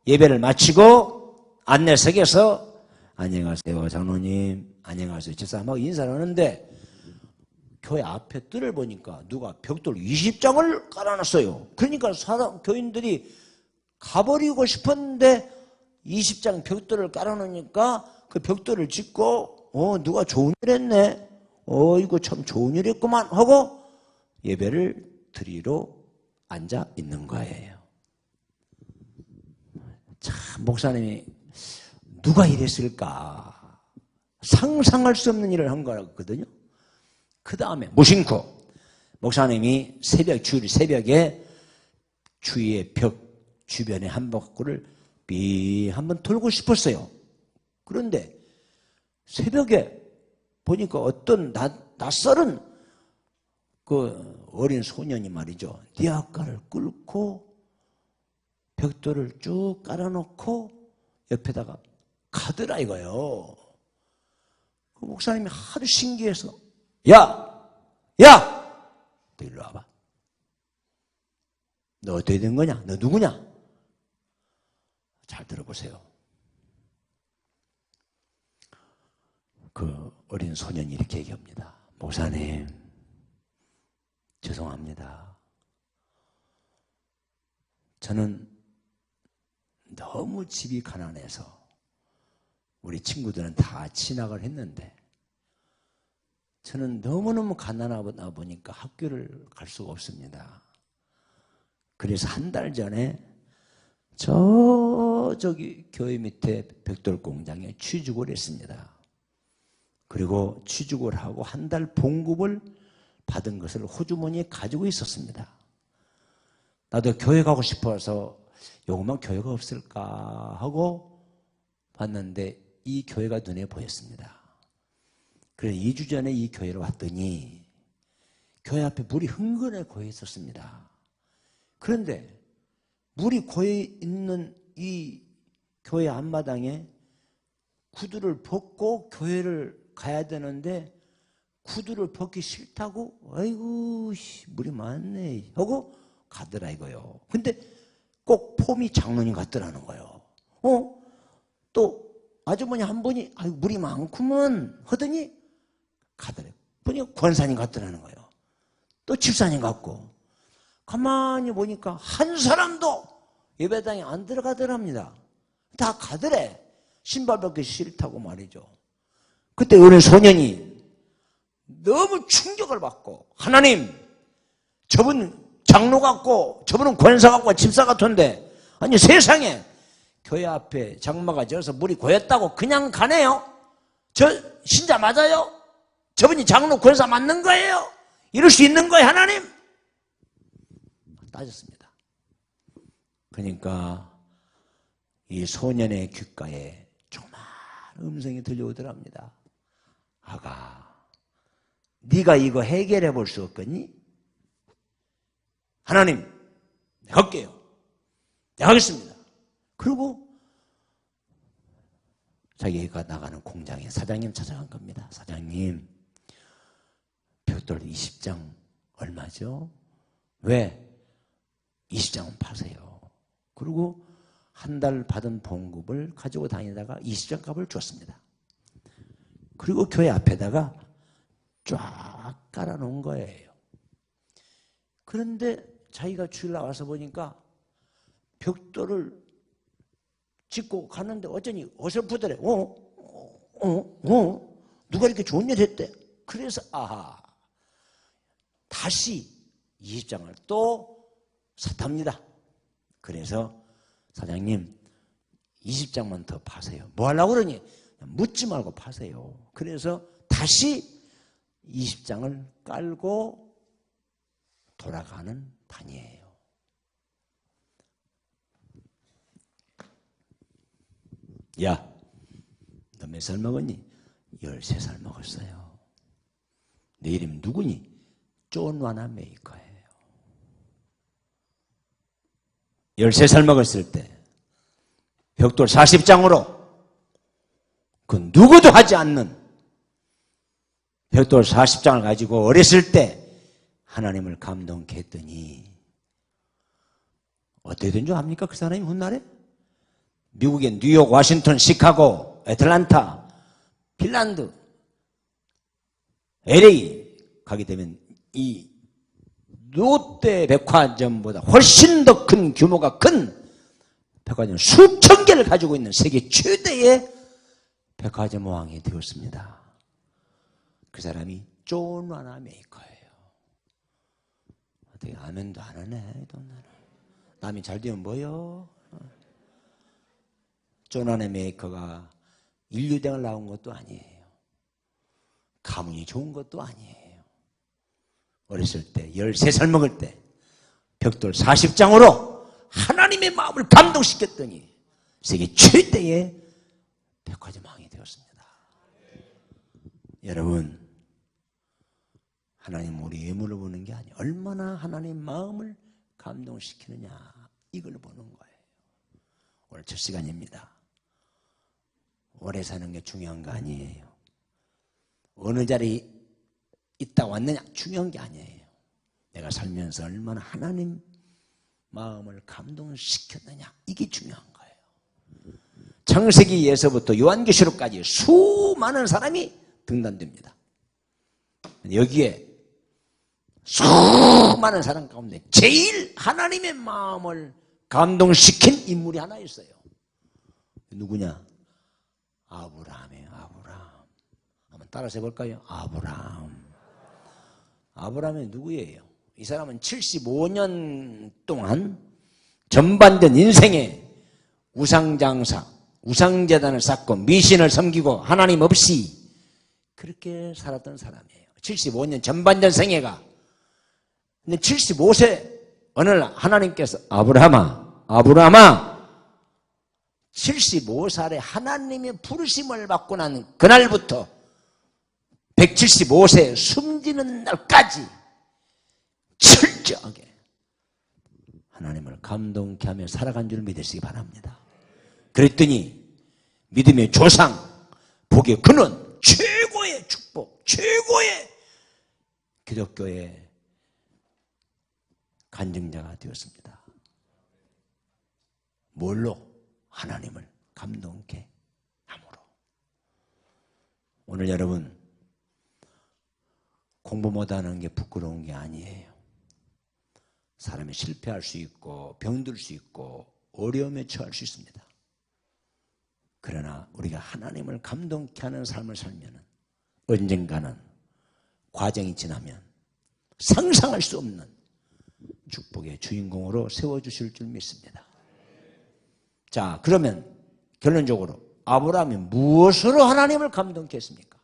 예배를 마치고 안내석에서 안녕하세요 장로님 안녕하세요 집사람하고 인사를 하는데 교회 앞에 뜰을 보니까 누가 벽돌 20장을 깔아놨어요. 그러니까 교인들이 가버리고 싶었는데 20장 벽돌을 깔아놓으니까 그 벽돌을 짚고 누가 좋은 일 했네 이거 참 좋은 일 했구만 하고 예배를 드리러 앉아 있는 거예요. 참 목사님이 누가 이랬을까 상상할 수 없는 일을 한 거거든요. 그 다음에 무심코 목사님이 주일 새벽에 주위의 벽 주변에 한 바퀴를 한번 돌고 싶었어요. 그런데 새벽에 보니까 어떤 낯설은 그 어린 소년이 말이죠. 니아가를 끌고 벽돌을 쭉 깔아놓고 옆에다가 가더라 이거요. 그 목사님이 하도 신기해서 야! 너 일로 와봐. 너 어떻게 된 거냐? 너 누구냐? 잘 들어보세요. 그 어린 소년이 이렇게 얘기합니다. 목사님, 죄송합니다. 저는 너무 집이 가난해서 우리 친구들은 다 진학을 했는데 저는 너무너무 가난하다 보니까 학교를 갈 수가 없습니다. 그래서 한 달 전에 저기 교회 밑에 벽돌 공장에 취직을 했습니다. 그리고 취직을 하고 한 달 봉급을 받은 것을 호주머니에 가지고 있었습니다. 나도 교회 가고 싶어서 요것만 교회가 없을까 하고 봤는데 이 교회가 눈에 보였습니다. 그래서 2주 전에 이 교회로 왔더니 교회 앞에 물이 흥건해 고여 있었습니다. 그런데 물이 고여 있는 이 교회 앞마당에 구두를 벗고 교회를 가야 되는데 구두를 벗기 싫다고 아이고 물이 많네 하고 가더라 이거요. 근데 꼭 폼이 장로님 같더라는 거예요. 또 아주머니 한 분이 아이고 물이 많구먼 하더니 가더래요. 보니까 권사님 같더라는 거예요. 또 집사님 같고 가만히 보니까 한 사람도 예배당에 안 들어가더랍니다. 다 가더래. 신발 벗기 싫다고 말이죠. 그때 어린 소년이 너무 충격을 받고 하나님 저분 장로 같고 저분은 권사 같고 집사 같은데 아니 세상에 교회 앞에 장마가 져서 물이 고였다고 그냥 가네요? 저 신자 맞아요? 저분이 장로 권사 맞는 거예요? 이럴 수 있는 거예요 하나님? 따졌습니다. 그러니까 이 소년의 귓가에 조그만 음성이 들려오더랍니다. 아가 네가 이거 해결해 볼 수 없겠니? 하나님 내가 할게요. 내가 하겠습니다. 그리고 자기가 나가는 공장에 사장님 찾아간 겁니다. 사장님 벽돌 20장 얼마죠? 왜? 20장은 파세요. 그리고 한 달 받은 봉급을 가지고 다니다가 20장 값을 줬습니다. 그리고 교회 앞에다가 쫙 깔아놓은 거예요. 그런데 자기가 주일 나와서 보니까 벽돌을 짓고 가는데 어쩌니 어설프더래. 누가 이렇게 좋은 일 했대. 그래서 아하 다시 20장을 또 샀답니다. 그래서 사장님 20장만 더 파세요. 뭐 하려고 그러니? 묻지 말고 파세요. 그래서 다시 20장을 깔고 돌아가는 판이에요. 야, 너 몇 살 먹었니? 13살 먹었어요. 내 이름 누구니? 존 와나 메이커예요. 13살 먹었을 때 벽돌 40장으로 그 누구도 하지 않는 벽돌 40장을 가지고 어렸을 때 하나님을 감동케 했더니 어떻게 된 줄 압니까? 그 사람이 훗날에? 미국의 뉴욕, 워싱턴, 시카고, 애틀란타, 핀란드, LA 가게 되면 이 롯데 백화점보다 훨씬 더 큰 규모가 큰 백화점 수천 개를 가지고 있는 세계 최대의 백화점 왕이 되었습니다. 그 사람이 존 와나 메이커예요. 어떻게 아멘도 안 하네. 남이 잘 되면 뭐요? 존 와나 메이커가 인류대학을 나온 것도 아니에요. 가문이 좋은 것도 아니에요. 어렸을 때 13살 먹을 때 벽돌 40장으로 하나님의 마음을 감동시켰더니 세계 최대의 백화점 왕이 되었습니다. 여러분 하나님 우리 예물을 보는 게 아니에요. 얼마나 하나님 마음을 감동시키느냐 이걸 보는 거예요. 오늘 첫 시간입니다. 오래 사는 게 중요한 거 아니에요. 어느 자리에 있다 왔느냐 중요한 게 아니에요. 내가 살면서 얼마나 하나님 마음을 감동시켰느냐 이게 중요한 거예요. 창세기에서부터 요한계시록까지 수많은 사람이 등단됩니다. 여기에 수많은 사람 가운데 제일 하나님의 마음을 감동시킨 인물이 하나 있어요. 누구냐? 아브라함이에요. 아브라함. 한번 따라서 해볼까요? 아브라함. 아브라함이 누구예요? 이 사람은 75년 동안 전반전 인생에 우상장사, 우상재단을 쌓고 미신을 섬기고 하나님 없이 그렇게 살았던 사람이에요. 75년 전반전 생애가. 근데 75세 어느 날 하나님께서 아브라함아 75살에 하나님의 부르심을 받고 난 그날부터 175세 숨지는 날까지 철저하게 하나님을 감동케 하며 살아간 줄 믿으시기 바랍니다. 그랬더니 믿음의 조상, 복의 근원, 최고의 축복, 최고의 기독교의 간증자가 되었습니다. 뭘로? 하나님을 감동케 함으로. 오늘 여러분 공부 못하는 게 부끄러운 게 아니에요. 사람이 실패할 수 있고 병들 수 있고 어려움에 처할 수 있습니다. 그러나 우리가 하나님을 감동케 하는 삶을 살면 언젠가는 과정이 지나면 상상할 수 없는 축복의 주인공으로 세워주실 줄 믿습니다. 자, 그러면 결론적으로 아브라함이 무엇으로 하나님을 감동케 했습니까?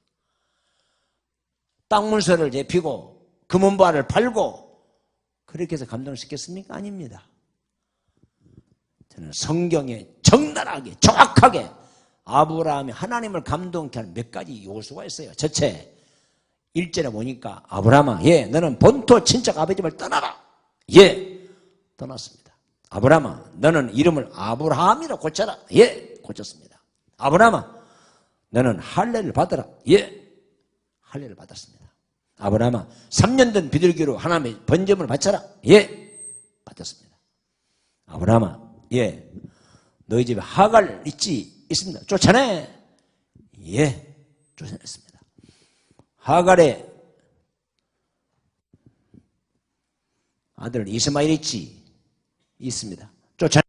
땅 문서를 제피고 금은발을 팔고 그렇게 해서 감동시켰습니까? 아닙니다. 저는 성경에 적나라하게 정확하게 아브라함이 하나님을 감동케 하는 몇 가지 요소가 있어요. 첫째, 1절에 보니까 아브라함아 너는 본토 친척 아버지를 떠나라. 떠났습니다. 아브라함아 너는 이름을 아브라함이라 고쳐라. 고쳤습니다. 아브라함아 너는 할례를 받아라. 할례를 받았습니다. 아브라함아 3년 된 비둘기로 하나님의 번제물을 바쳐라. 받았습니다. 아브라함아 너희 집에 하갈 있습니다. 쫓아내. 쫓아냈습니다. 하갈의 아들 이스마엘 있습니다. 쫓아내.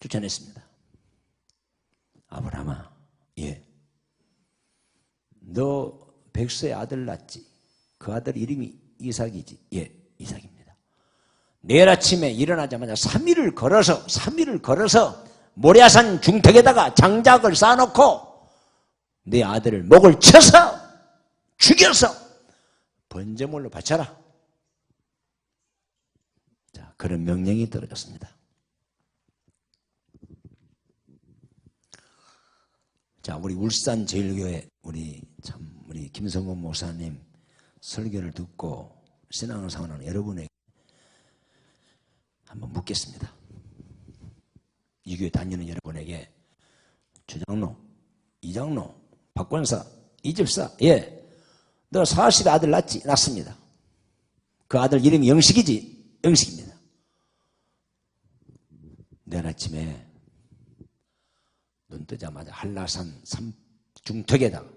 쫓아냈습니다. 아브라함아 너 백수의 아들 낳지? 그 아들 이름이 이삭이지? 이삭입니다. 내일 아침에 일어나자마자 3일을 걸어서 모리아산 중턱에다가 장작을 쌓아놓고 내 아들을 목을 쳐서 죽여서 번제물로 바쳐라. 자, 그런 명령이 떨어졌습니다. 자, 우리 울산 제일교회 우리 김성곤 목사님 설교를 듣고 신앙생활하는 여러분에게 한번 묻겠습니다. 이 교회 다니는 여러분에게 주장로, 이장로, 박권사, 이집사, 너 40의 아들 낳습니다. 그 아들 이름이 영식이지? 영식입니다. 내일 아침에 눈 뜨자마자 한라산 중턱에다가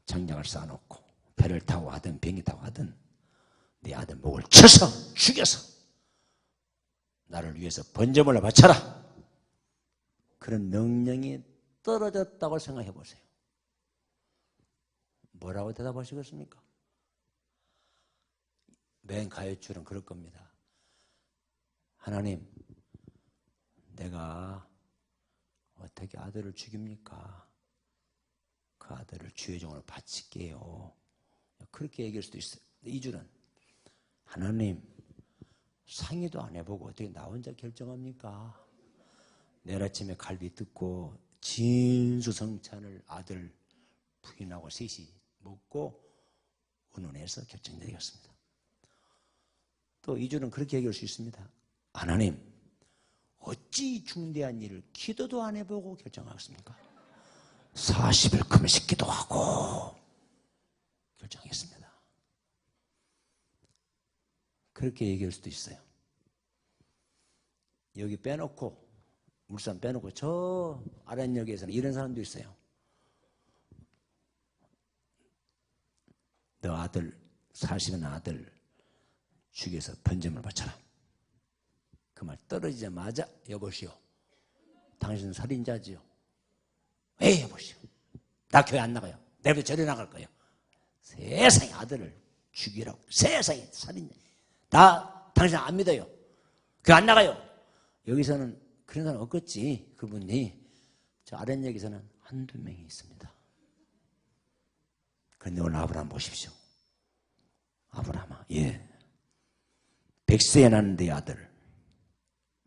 장작을 쌓아놓고 배를 타고 하든 비행기 타고 하든 네 아들 목을 쳐서 죽여서 나를 위해서 번제물을 바쳐라. 그런 명령이 떨어졌다고 생각해 보세요. 뭐라고 대답하시겠습니까? 맨 가요줄은 그럴 겁니다. 하나님, 내가 어떻게 아들을 죽입니까? 그 아들을 주의 종으로 바칠게요. 그렇게 얘기할 수도 있어요. 이 줄은 하나님, 상의도 안 해보고 어떻게 나 혼자 결정합니까? 내일 아침에 갈비 뜯고 진수성찬을 아들 부인하고 셋이 먹고 의논해서 결정되었습니다. 또 이주는 그렇게 얘기할 수 있습니다. 하나님, 어찌 중대한 일을 기도도 안 해보고 결정하겠습니까? 40일 금식 기도하고 결정했습니다. 그렇게 얘기할 수도 있어요. 여기 빼놓고, 울산 빼놓고 저 아랫역에서는 이런 사람도 있어요. 너 아들, 40인 아들 죽여서 번제물 바쳐라. 그 말 떨어지자마자 여보시오, 당신 살인자지요. 왜 여보시오? 나 교회 안 나가요. 내일부터 절에 나갈 거예요. 세상에 아들을 죽이라고. 세상에 살인자. 나 당신 안 믿어요. 교회 안 나가요. 여기서는 그런 사람 없겠지. 그분이 저 아랫역에서는 한두 명이 있습니다. 그런데 오늘 아브라함 보십시오. 아브라함아, 예, 백세에 낳은 네 아들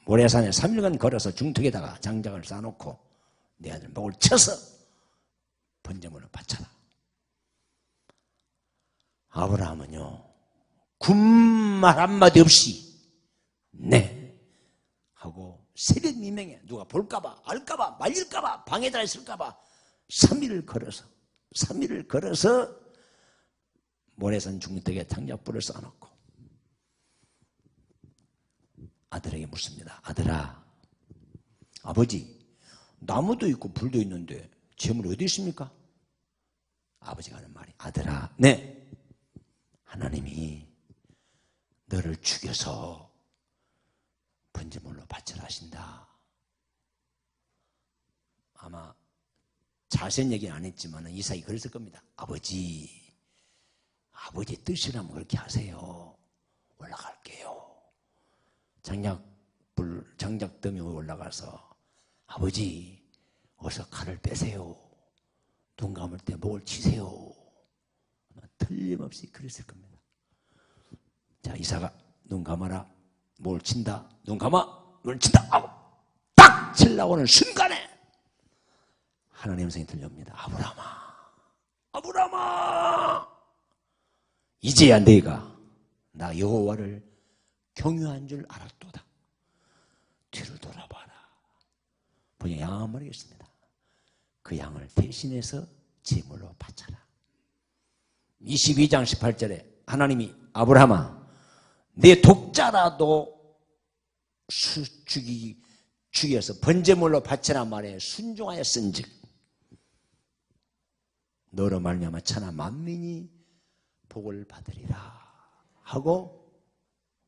모래산에 3일간 걸어서 중턱에다가 장작을 쌓아놓고 내 아들 목을 쳐서 번제물을 바쳐라. 아브라함은요, 군말 한마디 없이 네 하고 새벽 미명에 누가 볼까봐, 알까봐, 말릴까봐, 방해자 있을까봐 3일을 걸어서 모래산 중턱에 장작불을 쌓아놓고 아들에게 묻습니다. 아들아, 아버지, 나무도 있고 불도 있는데 재물이 어디 있습니까? 아버지가 하는 말이, 아들아, 네, 하나님이 너를 죽여서 번제물로 바쳐라 하신다. 아마 자세한 얘기는 안 했지만 이삭이 그랬을 겁니다. 아버지 뜻이라면 그렇게 하세요. 올라갈게요. 장작더미 위에 올라가서 아버지 어서 칼을 빼세요. 눈 감을 때 목을 치세요. 틀림없이 그랬을 겁니다. 자, 이삭아, 눈 감아라. 목을 친다. 눈 감아. 눈을 친다 하고 딱 치려고 하는 순간에 하나님의 음성이 들려옵니다. 아브라함아, 이제야 네가 나 여호와를 경유한 줄 알았도다. 뒤로 돌아봐라. 보니 양 한 마리가 있습니다. 그 양을 대신해서 제물로 바쳐라. 22장 18절에 하나님이 아브라함아, 내 독자라도 죽여서 번제물로 바쳐라 말에 순종하였은즉 너로 말미암아 천하 만민이 복을 받으리라 하고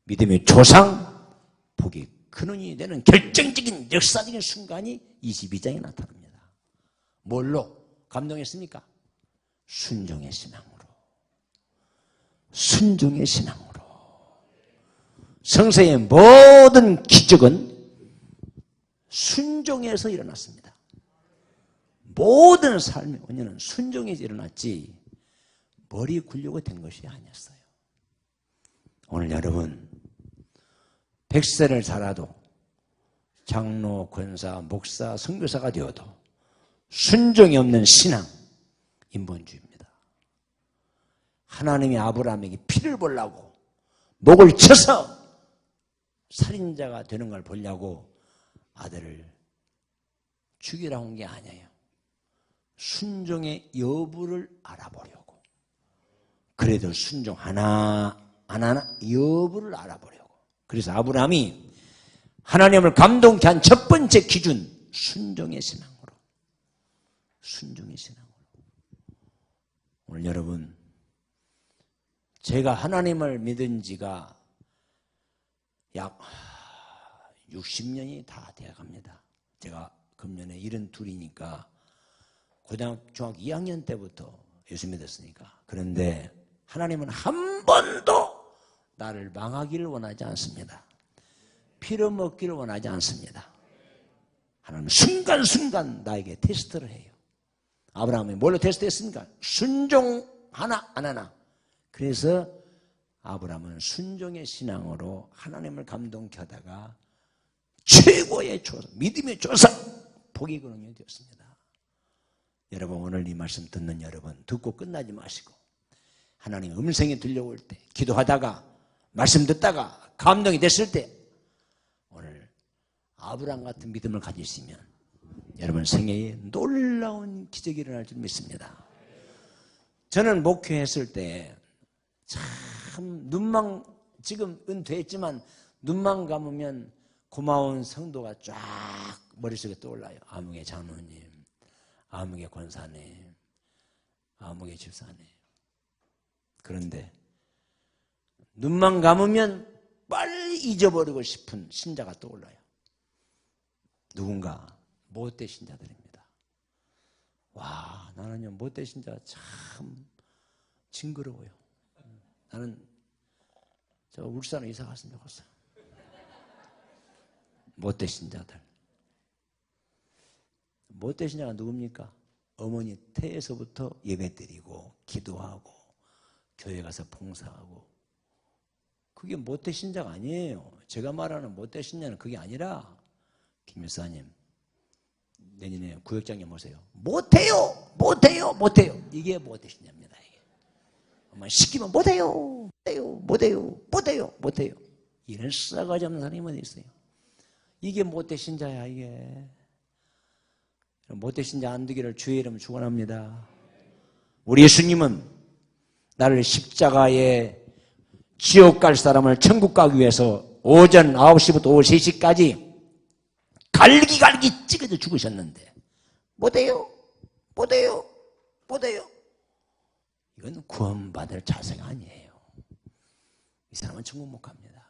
믿음의 조상 복이 근원이 되는 결정적인 역사적인 순간이 22장에 나타납니다. 뭘로 감동했습니까? 순종의 신앙으로. 성서의 모든 기적은 순종에서 일어났습니다. 모든 삶의 원인은 순종에서 일어났지 머리 굴려고 된 것이 아니었어요. 오늘 여러분 100세를 살아도 장로, 권사, 목사, 선교사가 되어도 순종이 없는 신앙, 인본주의입니다. 하나님이 아브라함에게 피를 보려고 목을 쳐서 살인자가 되는 걸 보려고 아들을 죽이라고 한 게 아니에요. 순종의 여부를 알아보려고. 그래도 순종 하나 여부를 알아보려고. 그래서 아브라함이 하나님을 감동케 한 첫 번째 기준, 순종의 신앙으로. 오늘 여러분, 제가 하나님을 믿은 지가 약 60년이 다 되어갑니다. 제가 금년에 72이니까 고등학교, 중학교 2학년 때부터 예수 믿었으니까. 그런데 하나님은 한 번도 나를 망하기를 원하지 않습니다. 빌어먹기를 원하지 않습니다. 하나님은 순간순간 나에게 테스트를 해요. 아브라함이 뭘로 테스트했습니까? 순종 하나 안 하나. 그래서 아브라함은 순종의 신앙으로 하나님을 감동케 하다가 최고의 조사, 믿음의 조사, 복이 근원이 되었습니다. 여러분 오늘 이 말씀 듣는 여러분 듣고 끝나지 마시고 하나님 음성이 들려올 때 기도하다가 말씀 듣다가 감동이 됐을 때 오늘 아브라함 같은 믿음을 가지시면 여러분 생애에 놀라운 기적이 일어날 줄 믿습니다. 저는 목회했을 때 참 눈만 지금 은퇴했지만 눈만 감으면 고마운 성도가 쫙 머릿속에 떠올라요. 아무개 장로님, 아무개 권사님, 아무개 집사님. 그런데 눈만 감으면 빨리 잊어버리고 싶은 신자가 떠올라요. 누군가 못된 신자들입니다. 와, 나는요 못된 신자 참 징그러워요. 나는 저 울산에 이사 갔으면 좋겠어요. 못된 신자들. 못된 신자가 누굽니까? 어머니 태에서부터 예배 드리고 기도하고 교회 가서 봉사하고 그게 못된 신자가 아니에요. 제가 말하는 못된 신자는 그게 아니라 김 여사님 내년에 구역장님 오세요. 못해요. 이게 못된 신자입니다. 이게. 시키면 못해요. 이런 싸가지 없는 사람이 어디 있어요. 이게 못된 신자야. 이게 못된 신자 안 되기를 주의 이름 축원합니다. 우리 예수님은 나를 십자가에 지옥 갈 사람을 천국 가기 위해서 오전 9시부터 오후 3시까지 갈기 찍어서 죽으셨는데 못해요. 이건 구원받을 자세가 아니에요. 이 사람은 천국 못 갑니다.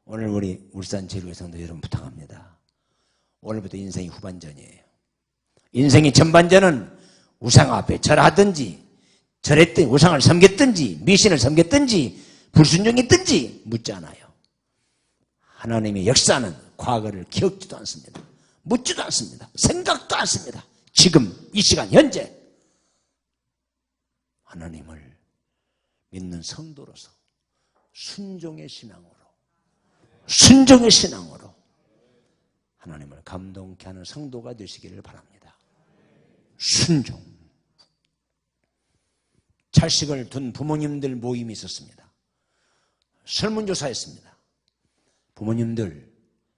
오늘 우리 울산 제일교회 성도 여러분 부탁합니다. 오늘부터 인생이 후반전이에요. 인생의 전반전은 우상 앞에 절하든지 절했든지 우상을 섬겼든지 미신을 섬겼든지 불순종했든지 묻지 않아요. 하나님의 역사는 과거를 기억지도 않습니다. 묻지도 않습니다. 생각도 않습니다. 지금 이 시간 현재 하나님을 믿는 성도로서 순종의 신앙으로 하나님을 감동케 하는 성도가 되시기를 바랍니다. 순종. 자식을 둔 부모님들 모임이 있었습니다. 설문조사했습니다. 부모님들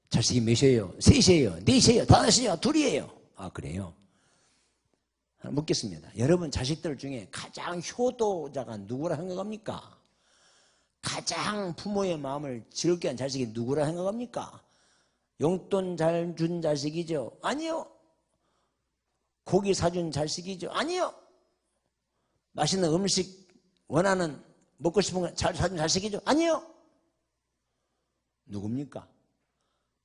자식이 몇이에요? 셋이에요? 넷이에요? 다섯이에요? 둘이에요? 아 그래요? 묻겠습니다. 여러분 자식들 중에 가장 효도자가 누구라 생각합니까? 가장 부모의 마음을 즐겁게 한 자식이 누구라 생각합니까? 용돈 잘 준 자식이죠? 아니요. 고기 사준 자식이죠? 아니요. 맛있는 음식 원하는 먹고 싶은 거 잘 사준 자식이죠? 아니요. 누굽니까?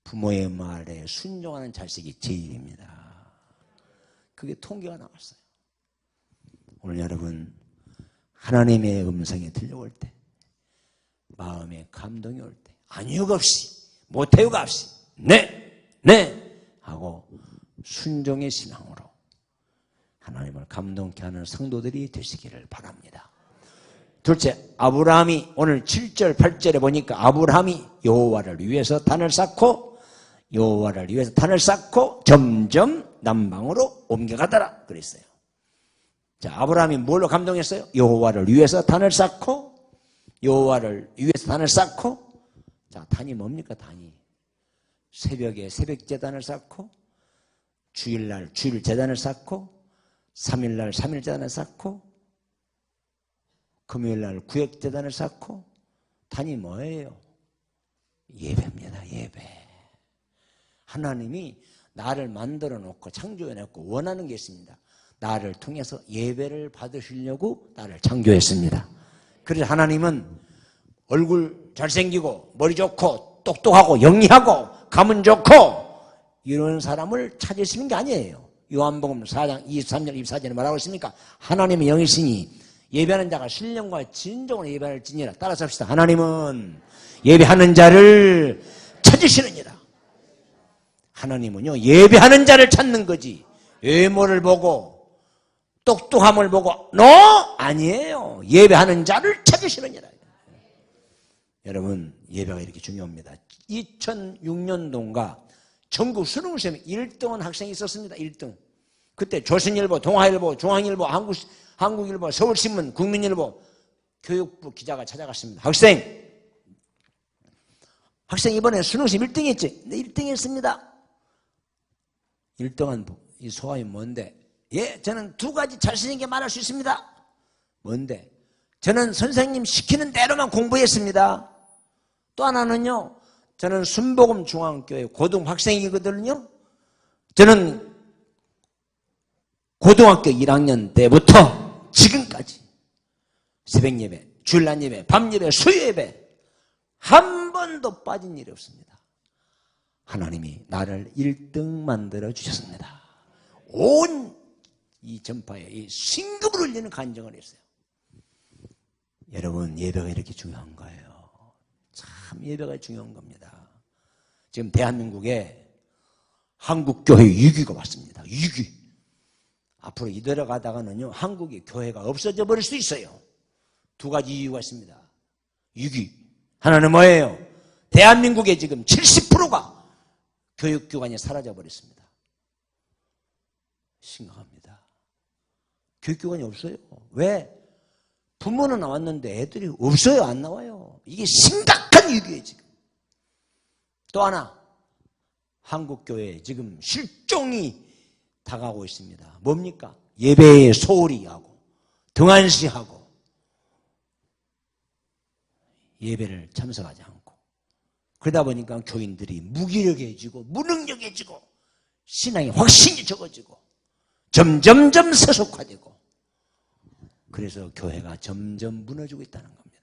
부모의 말에 순종하는 자식이 제일입니다. 그게 통계가 나왔어요. 오늘 여러분 하나님의 음성이 들려올 때 마음에 감동이 올 때 아니요가 없이 못해요가 없이 네 하고 순종의 신앙으로 하나님을 감동케 하는 성도들이 되시기를 바랍니다. 둘째, 아브라함이 오늘 7절 8절에 보니까 아브라함이 여호와를 위해서 단을 쌓고 점점 남방으로 옮겨가더라 그랬어요. 자, 아브라함이 뭘로 감동했어요? 여호와를 위해서 단을 쌓고 자, 단이 뭡니까? 단이 새벽에 새벽제단을 쌓고 주일날 주일제단을 쌓고 3일날 3일제단을 쌓고 금요일날 구역제단을 쌓고 단이 뭐예요? 예배입니다. 예배. 하나님이 나를 만들어 놓고 창조해 놓고 원하는 게 있습니다. 나를 통해서 예배를 받으시려고 나를 창조했습니다. 그래서 하나님은 얼굴 잘생기고 머리 좋고 똑똑하고 영리하고 가문 좋고 이런 사람을 찾으시는 게 아니에요. 요한복음 4장 23절 24절에 뭐라고 했습니까? 하나님의 영이시니 예배하는 자가 신령과 진정으로 예배할지니라. 따라서 합시다. 하나님은 예배하는 자를 찾으시느니라. 하나님은요 예배하는 자를 찾는 거지 외모를 보고 똑똑함을 보고 아니에요. 예배하는 자를 찾으시느니라. 여러분 예배가 이렇게 중요합니다. 2006년도인가 전국 수능시험에 1등한 학생이 있었습니다. 1등. 그때 조선일보, 동아일보, 중앙일보, 한국일보, 서울신문, 국민일보 교육부 기자가 찾아갔습니다. 학생 이번에 수능시험 1등 했지? 네, 1등 했습니다. 1등한 이 소감이 뭔데? 예, 저는 2가지 자신 있게 말할 수 있습니다. 뭔데? 저는 선생님 시키는 대로만 공부했습니다. 또 하나는요, 저는 순복음 중앙교회 고등학생이거든요. 저는 고등학교 1학년 때부터 지금까지 새벽 예배, 주일날 예배, 밤 예배, 수요 예배 한 번도 빠진 일이 없습니다. 하나님이 나를 1등 만들어 주셨습니다. 온 이 전파에 이 신금을 울리는 간증을 했어요. 여러분, 예배가 이렇게 중요한 거예요. 참 예배가 중요한 겁니다. 지금 대한민국에 한국교회 위기가 왔습니다. 위기. 앞으로 이대로 가다가는요, 한국의 교회가 없어져 버릴 수 있어요. 2가지 이유가 있습니다. 위기. 하나는 뭐예요? 대한민국의 지금 70%가 교육기관이 사라져 버렸습니다. 심각합니다. 교육기관이 없어요. 왜? 부모는 나왔는데 애들이 없어요. 안 나와요. 이게 심각한 위기예요, 지금. 또 하나, 한국교회에 지금 실종이 당하고 있습니다. 뭡니까? 예배에 소홀히 하고 등한시하고 예배를 참석하지 않고 그러다 보니까 교인들이 무기력해지고 무능력해지고 신앙의 확신이 적어지고 점점점 세속화되고 그래서 교회가 점점 무너지고 있다는 겁니다.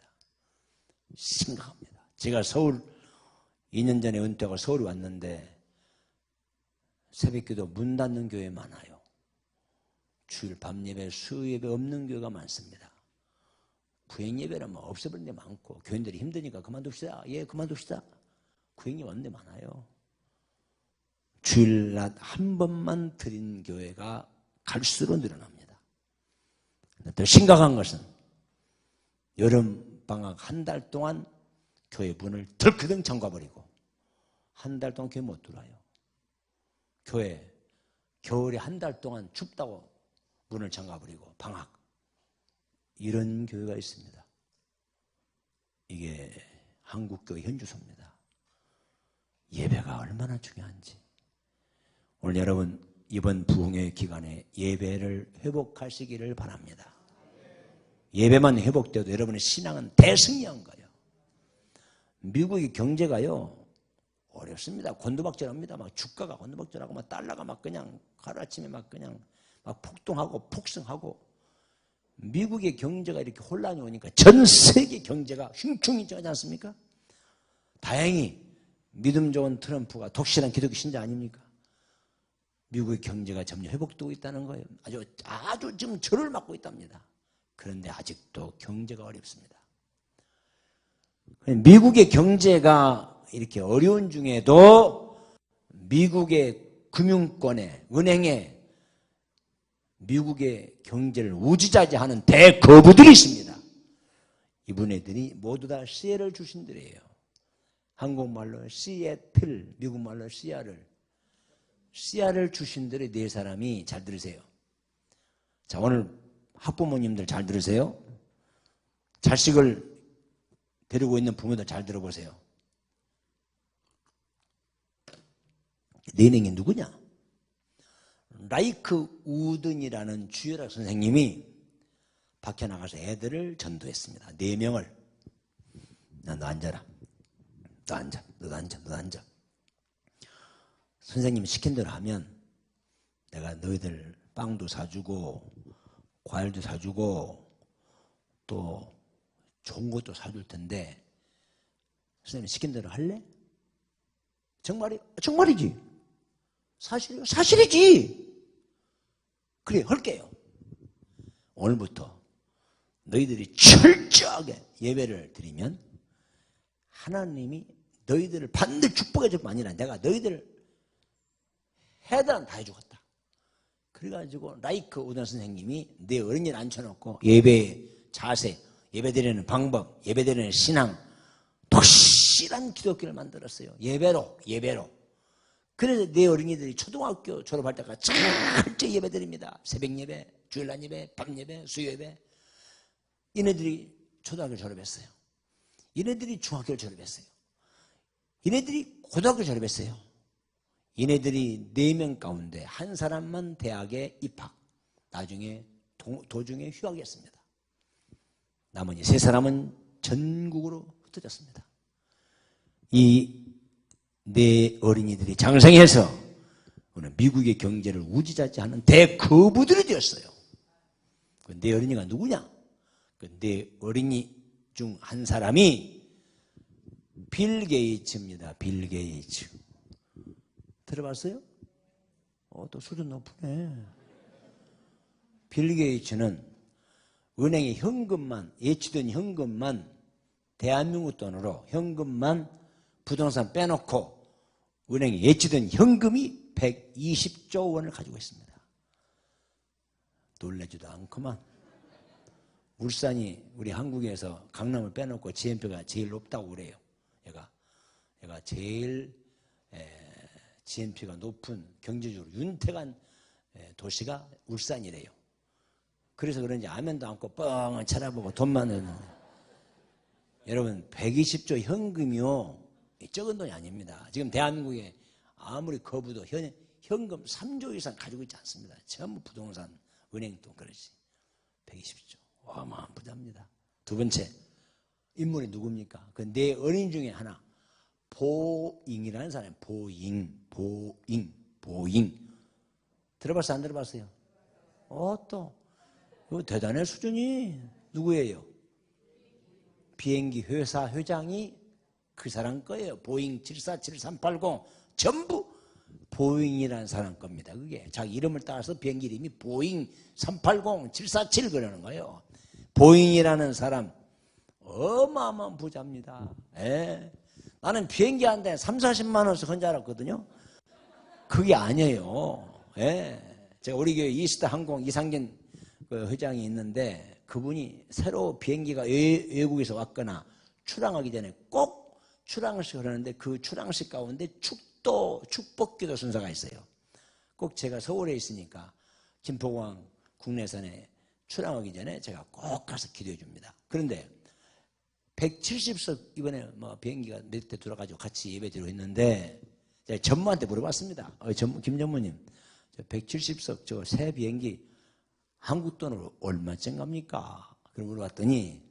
심각합니다. 제가 서울 2년 전에 은퇴하고 서울 왔는데 새벽기도 문 닫는 교회 많아요. 주일 밤예배, 수요예배 없는 교회가 많습니다. 구행예배는 뭐 없어버린 데 많고 교인들이 힘드니까 그만둡시다. 예, 그만둡시다. 구행예배 없는 데 많아요. 주일날 한 번만 드린 교회가 갈수록 늘어납니다. 더 심각한 것은 여름방학 한 달 동안 교회 문을 덜크덩 잠가버리고 한 달 동안 교회 못 들어와요. 교회 겨울에 한 달 동안 춥다고 문을 잠가버리고 방학 이런 교회가 있습니다. 이게 한국교회 현주소입니다. 예배가 얼마나 중요한지 오늘 여러분 이번 부흥회 기간에 예배를 회복하시기를 바랍니다. 예배만 회복돼도 여러분의 신앙은 대승리한 거예요. 미국의 경제가요 어렵습니다. 곤두박질합니다. 막 주가가 곤두박질하고 막 달러가 막 그냥 하루아침에 막 그냥 막 폭등하고 폭승하고 미국의 경제가 이렇게 혼란이 오니까 전 세계 경제가 흉흉해지지 않습니까? 다행히 믿음 좋은 트럼프가 독실한 기독교 신자 아닙니까? 미국의 경제가 점점 회복되고 있다는 거예요. 아주 지금 절을 맞고 있답니다. 그런데 아직도 경제가 어렵습니다. 미국의 경제가 이렇게 어려운 중에도 미국의 금융권에, 은행에 미국의 경제를 우지자지하는 대거부들이 있습니다. 이분들이 모두 다 시애를 주신들이에요. 한국말로 시애틀, 미국말로 시야를 주신들의 4사람이 잘 들으세요. 자, 오늘 학부모님들 잘 들으세요. 자식을 데리고 있는 부모들 잘 들어보세요. 내능이 누구냐? 라이크 우든이라는 주일학 선생님이 밖에 나가서 애들을 전도했습니다. 4명을. 너 앉아라. 너 앉아. 너도 앉아. 너도 앉아. 선생님이 시킨 대로 하면 내가 너희들 빵도 사주고 과일도 사주고 또 좋은 것도 사줄 텐데 선생님이 시킨 대로 할래? 정말이지. 사실이지. 그래, 할게요. 오늘부터 너희들이 철저하게 예배를 드리면 하나님이 너희들을 반드시 축복해 줄 뿐 아니라 내가 너희들을 해달라면 다 해주겠다. 그래가지고 라이크 우든 선생님이 내 어린이를 앉혀놓고 예배의 자세, 예배드리는 방법, 예배드리는 신앙 독실한 기독교를 만들었어요. 예배로. 그래서 내 어린이들이 초등학교 졸업할 때까지 철저히 예배 드립니다. 새벽 예배, 주일날 예배, 밤 예배, 수요 예배. 이네들이 초등학교 졸업했어요. 이네들이 중학교 졸업했어요. 이네들이 고등학교 졸업했어요. 이네들이 4명 가운데 한 사람만 대학에 입학. 나중에 도중에 휴학했습니다. 나머지 3사람은 전국으로 흩어졌습니다. 이 내 어린이들이 장성해서 오늘 미국의 경제를 우지자지하는 대거부들이 되었어요. 내 어린이가 누구냐? 내 어린이 중 한 사람이 빌 게이츠입니다. 빌 게이츠. 들어봤어요? 또 수준 높네. 빌 게이츠는 은행에 현금만, 예치된 현금만, 대한민국 돈으로 현금만 부동산 빼놓고 은행에 예치된 현금이 120조 원을 가지고 있습니다. 놀라지도 않구만. 울산이 우리 한국에서 강남을 빼놓고 GNP가 제일 높다고 그래요. 얘가 제일 GNP가 높은 경제적으로 윤택한 도시가 울산이래요. 그래서 그런지 아멘도 않고 뻥을 쳐다보고 돈만 넣는. 여러분 120조 현금이요. 적은 돈이 아닙니다. 지금 대한민국에 아무리 거부도 현금 3조 이상 가지고 있지 않습니다. 전부 부동산, 은행돈 그러지. 120조. 어마어마한 부자입니다. 두 번째 인물이 누굽니까? 그 내 어린 중에 하나 보잉이라는 사람이 보잉 들어봤어요? 안 들어봤어요? 또 이거 대단해 수준이. 누구예요? 비행기 회사 회장이 그 사람 거예요. 보잉 747380 전부 보잉이라는 사람 겁니다. 그게 자기 이름을 따라서 비행기 이름이 보잉 380 747 그러는 거예요. 보잉이라는 사람 어마어마한 부자입니다. 나는 비행기 한 대에 3, 40만 원씩 헌 줄 알았거든요. 그게 아니에요. 제가 우리 교회 이스타 항공 이상균 그 회장이 있는데 그분이 새로 비행기가 외국에서 왔거나 출항하기 전에 꼭 출항식 하는데 그 출항식 가운데 축복기도 순서가 있어요. 꼭 제가 서울에 있으니까 김포공항 국내선에 출항하기 전에 제가 꼭 가서 기도해 줍니다. 그런데 170석 이번에 비행기가 몇 대 돌아가지고 같이 예배드리고 있는데 제가 전무한테 물어봤습니다. 김 전무님 170석 저 새 비행기 한국 돈으로 얼마쯤 갑니까? 그걸 물어봤더니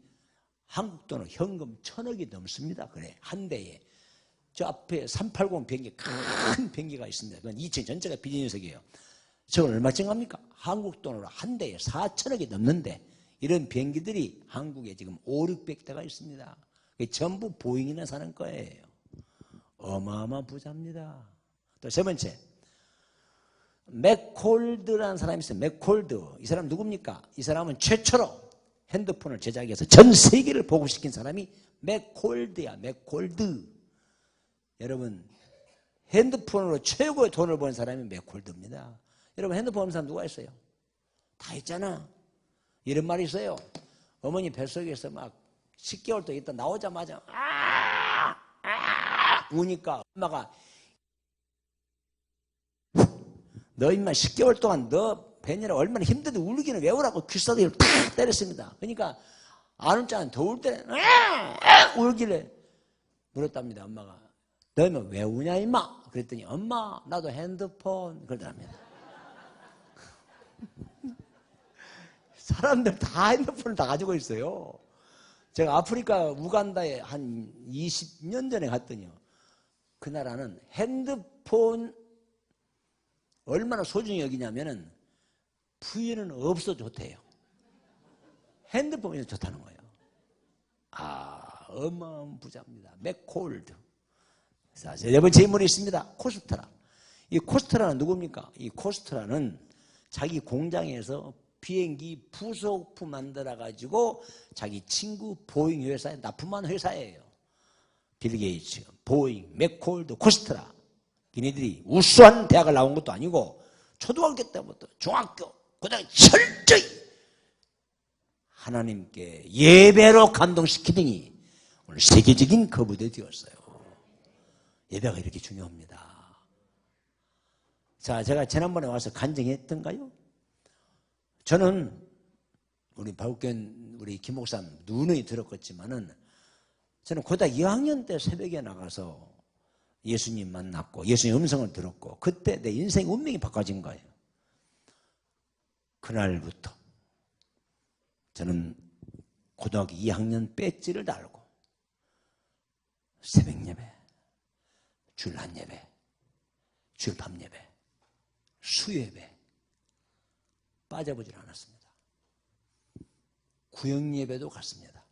한국 돈으로 현금 1,000억이 넘습니다. 그래 한 대에. 저 앞에 380 비행기 큰 비행기가 있습니다. 그건 2층 전체가 비즈니스석이에요. 저건 얼마쯤 갑니까? 한국 돈으로 한 대에 4,000억이 넘는데 이런 비행기들이 한국에 지금 5, 600대가 있습니다. 전부 보잉이나 사는 거예요. 어마어마한 부자입니다. 또 세 번째 맥콜드라는 사람이 있어요. 맥콜드. 이 사람 누굽니까? 이 사람은 최초로 핸드폰을 제작해서 전 세계를 보급시킨 사람이 맥콜드야. 맥콜드. 여러분 핸드폰으로 최고의 돈을 버는 사람이 맥콜드입니다. 여러분 핸드폰 없는 사람 누가 있어요? 다 있잖아. 이런 말이 있어요. 어머니 뱃속에서 막 10개월 동안 있다 나오자마자 우니까 엄마가 너 임마 10개월 동안 너 배녀라 얼마나 힘든데 울기는 왜 우라고 귀싸대기를 팍 때렸습니다. 그러니까 아는 짱은 더울 때 울길래 물었답니다. 엄마가 너 임마 왜 우냐 임마? 그랬더니 엄마 나도 핸드폰 그러더랍니다. 사람들 다 핸드폰을 다 가지고 있어요. 제가 아프리카 우간다에 한 20년 전에 갔더니요. 그 나라는 핸드폰 얼마나 소중히 여기냐면은 부인은 없어도 좋대요. 핸드폰이 좋다는 거예요. 어마어마한 부자입니다. 맥콜드. 자, 네 번째 인물이 있습니다. 코스트라. 이 코스트라는 누굽니까? 이 코스트라는 자기 공장에서 비행기 부속품 만들어가지고 자기 친구 보잉 회사에 납품한 회사예요. 빌 게이츠, 보잉, 맥콜드, 코스트라. 이네들이 우수한 대학을 나온 것도 아니고 초등학교 때부터 중학교, 고등학교 철저히 하나님께 예배로 감동시키더니 오늘 세계적인 거부대 되었어요. 예배가 이렇게 중요합니다. 자, 제가 지난번에 와서 간증했던가요? 저는 우리 바울교회 우리 김 목사님 누누이 들었겠지만은 저는 고등학교 2학년 때 새벽에 나가서 예수님 만났고 예수님 음성을 들었고 그때 내 인생 운명이 바꿔진 거예요. 그날부터 저는 고등학교 2학년 배지를 달고 새벽 예배, 주일 한 예배, 주일 밤 예배, 수 예배 빠져보질 않았습니다. 구역 예배도 갔습니다.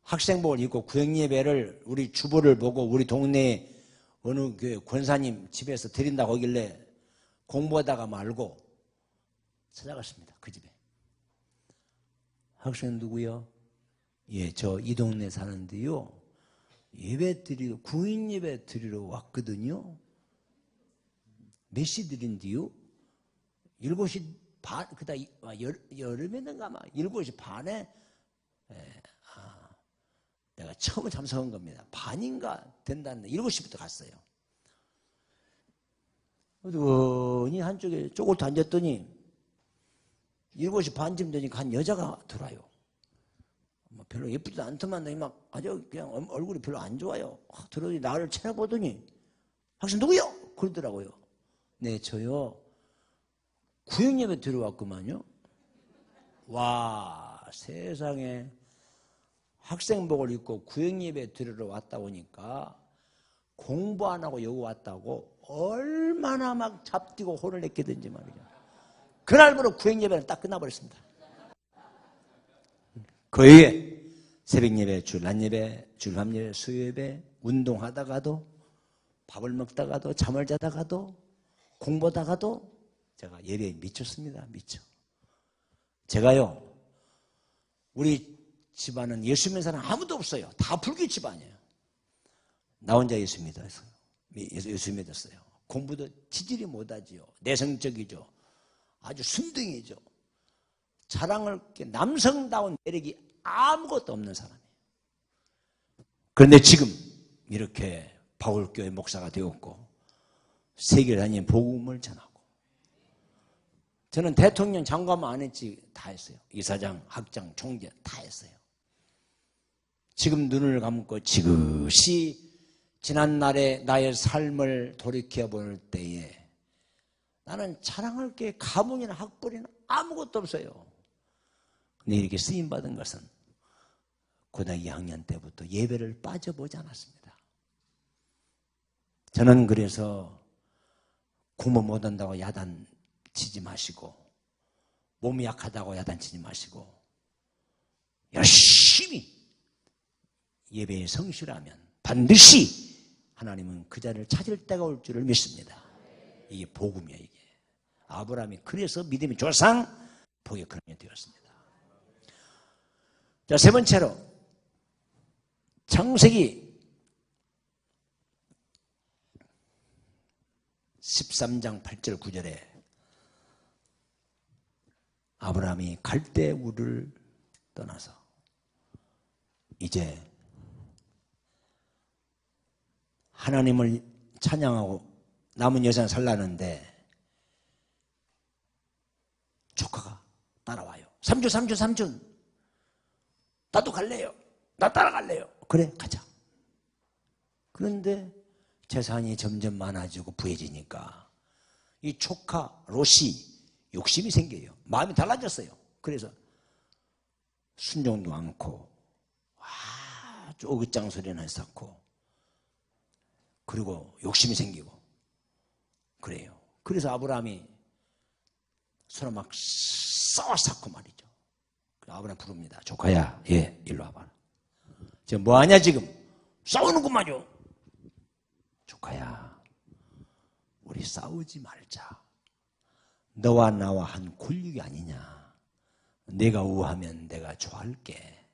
학생복을 입고 구역 예배를 우리 주보를 보고 우리 동네에 어느 교회 권사님 집에서 드린다고 하길래 공부하다가 말고 찾아갔습니다. 그 집에. 학생 누구요? 예, 저 이 동네 사는데요. 예배 드리러, 구인 예배 드리러 왔거든요. 몇 시 드린디요? 7시 반, 그다 여름에는가 아마 7시 반에 내가 처음 참석한 겁니다. 반인가 된다는 7시부터 갔어요. 어디 한쪽에 쪼글도 앉았더니 7시 반쯤 되니까 한 여자가 들어와요. 뭐 별로 예쁘지도 않더만 막 아주 그냥 얼굴이 별로 안 좋아요. 들어오니 나를 쳐다보더니 학생 누구요? 그러더라고요. 네, 저요. 구역예배 들어왔구만요. 와, 세상에 학생복을 입고 구역예배 들으러 왔다 보니까 공부 안 하고 여기 왔다고 얼마나 막 잡뛰고 혼을 냈겠든지 말이죠. 그날부로 구역예배는 딱 끝나버렸습니다. 그 이후에 새벽예배, 주일 낮예배, 주일 밤예배, 수요예배, 운동하다가도 밥을 먹다가도 잠을 자다가도 공부하다가도 제가 예배에 미쳤습니다. 미쳐. 제가요, 우리 집안은 예수 믿는 사람 아무도 없어요. 다 불교 집안이에요. 나 혼자 예수 믿었어요. 예수 믿었어요. 공부도 지질이 못하지요. 내성적이죠. 아주 순둥이죠. 자랑할 게 남성다운 매력이 아무것도 없는 사람이에요. 그런데 지금 이렇게 바울교회 목사가 되었고 세계를 다니는 복음을 전하고 저는 대통령 장관만 안 했지 다 했어요. 이사장, 학장, 총재 다 했어요. 지금 눈을 감고 지그시 지난날의 나의 삶을 돌이켜볼 때에 나는 자랑할 게 가문이나 학벌이나 아무것도 없어요. 근데 이렇게 쓰임받은 것은 고등학교 2학년 때부터 예배를 빠져보지 않았습니다. 저는 그래서 공부 못한다고 야단치지 마시고 몸이 약하다고 야단치지 마시고 열심히 예배에 성실하면 반드시 하나님은 그 자리를 찾을 때가 올 줄을 믿습니다. 이게 복음이에요. 이게 아브라함이 그래서 믿음의 조상 복의 근원이 되었습니다. 자, 세 번째로 창세기 13장 8절 9절에 아브라함이 갈대 우를 떠나서 이제 하나님을 찬양하고 남은 여생 살라는데 조카가 따라와요. 삼촌 나도 갈래요. 나 따라갈래요. 그래 가자. 그런데 재산이 점점 많아지고 부해지니까 이 조카 롯이 욕심이 생겨요. 마음이 달라졌어요. 그래서 순종도 않고 아주 오긋장소리나 했었고 그리고 욕심이 생기고 그래요. 그래서 아브라함이 서로 막 싸웠었고 말이죠. 아브라함 부릅니다. 조카야, 예, 일로 와봐라. 지금 뭐하냐 지금? 싸우는구만요. 조카야, 우리 싸우지 말자. 너와 나와 한 굴육이 아니냐. 내가 우하면 내가 좋아할게.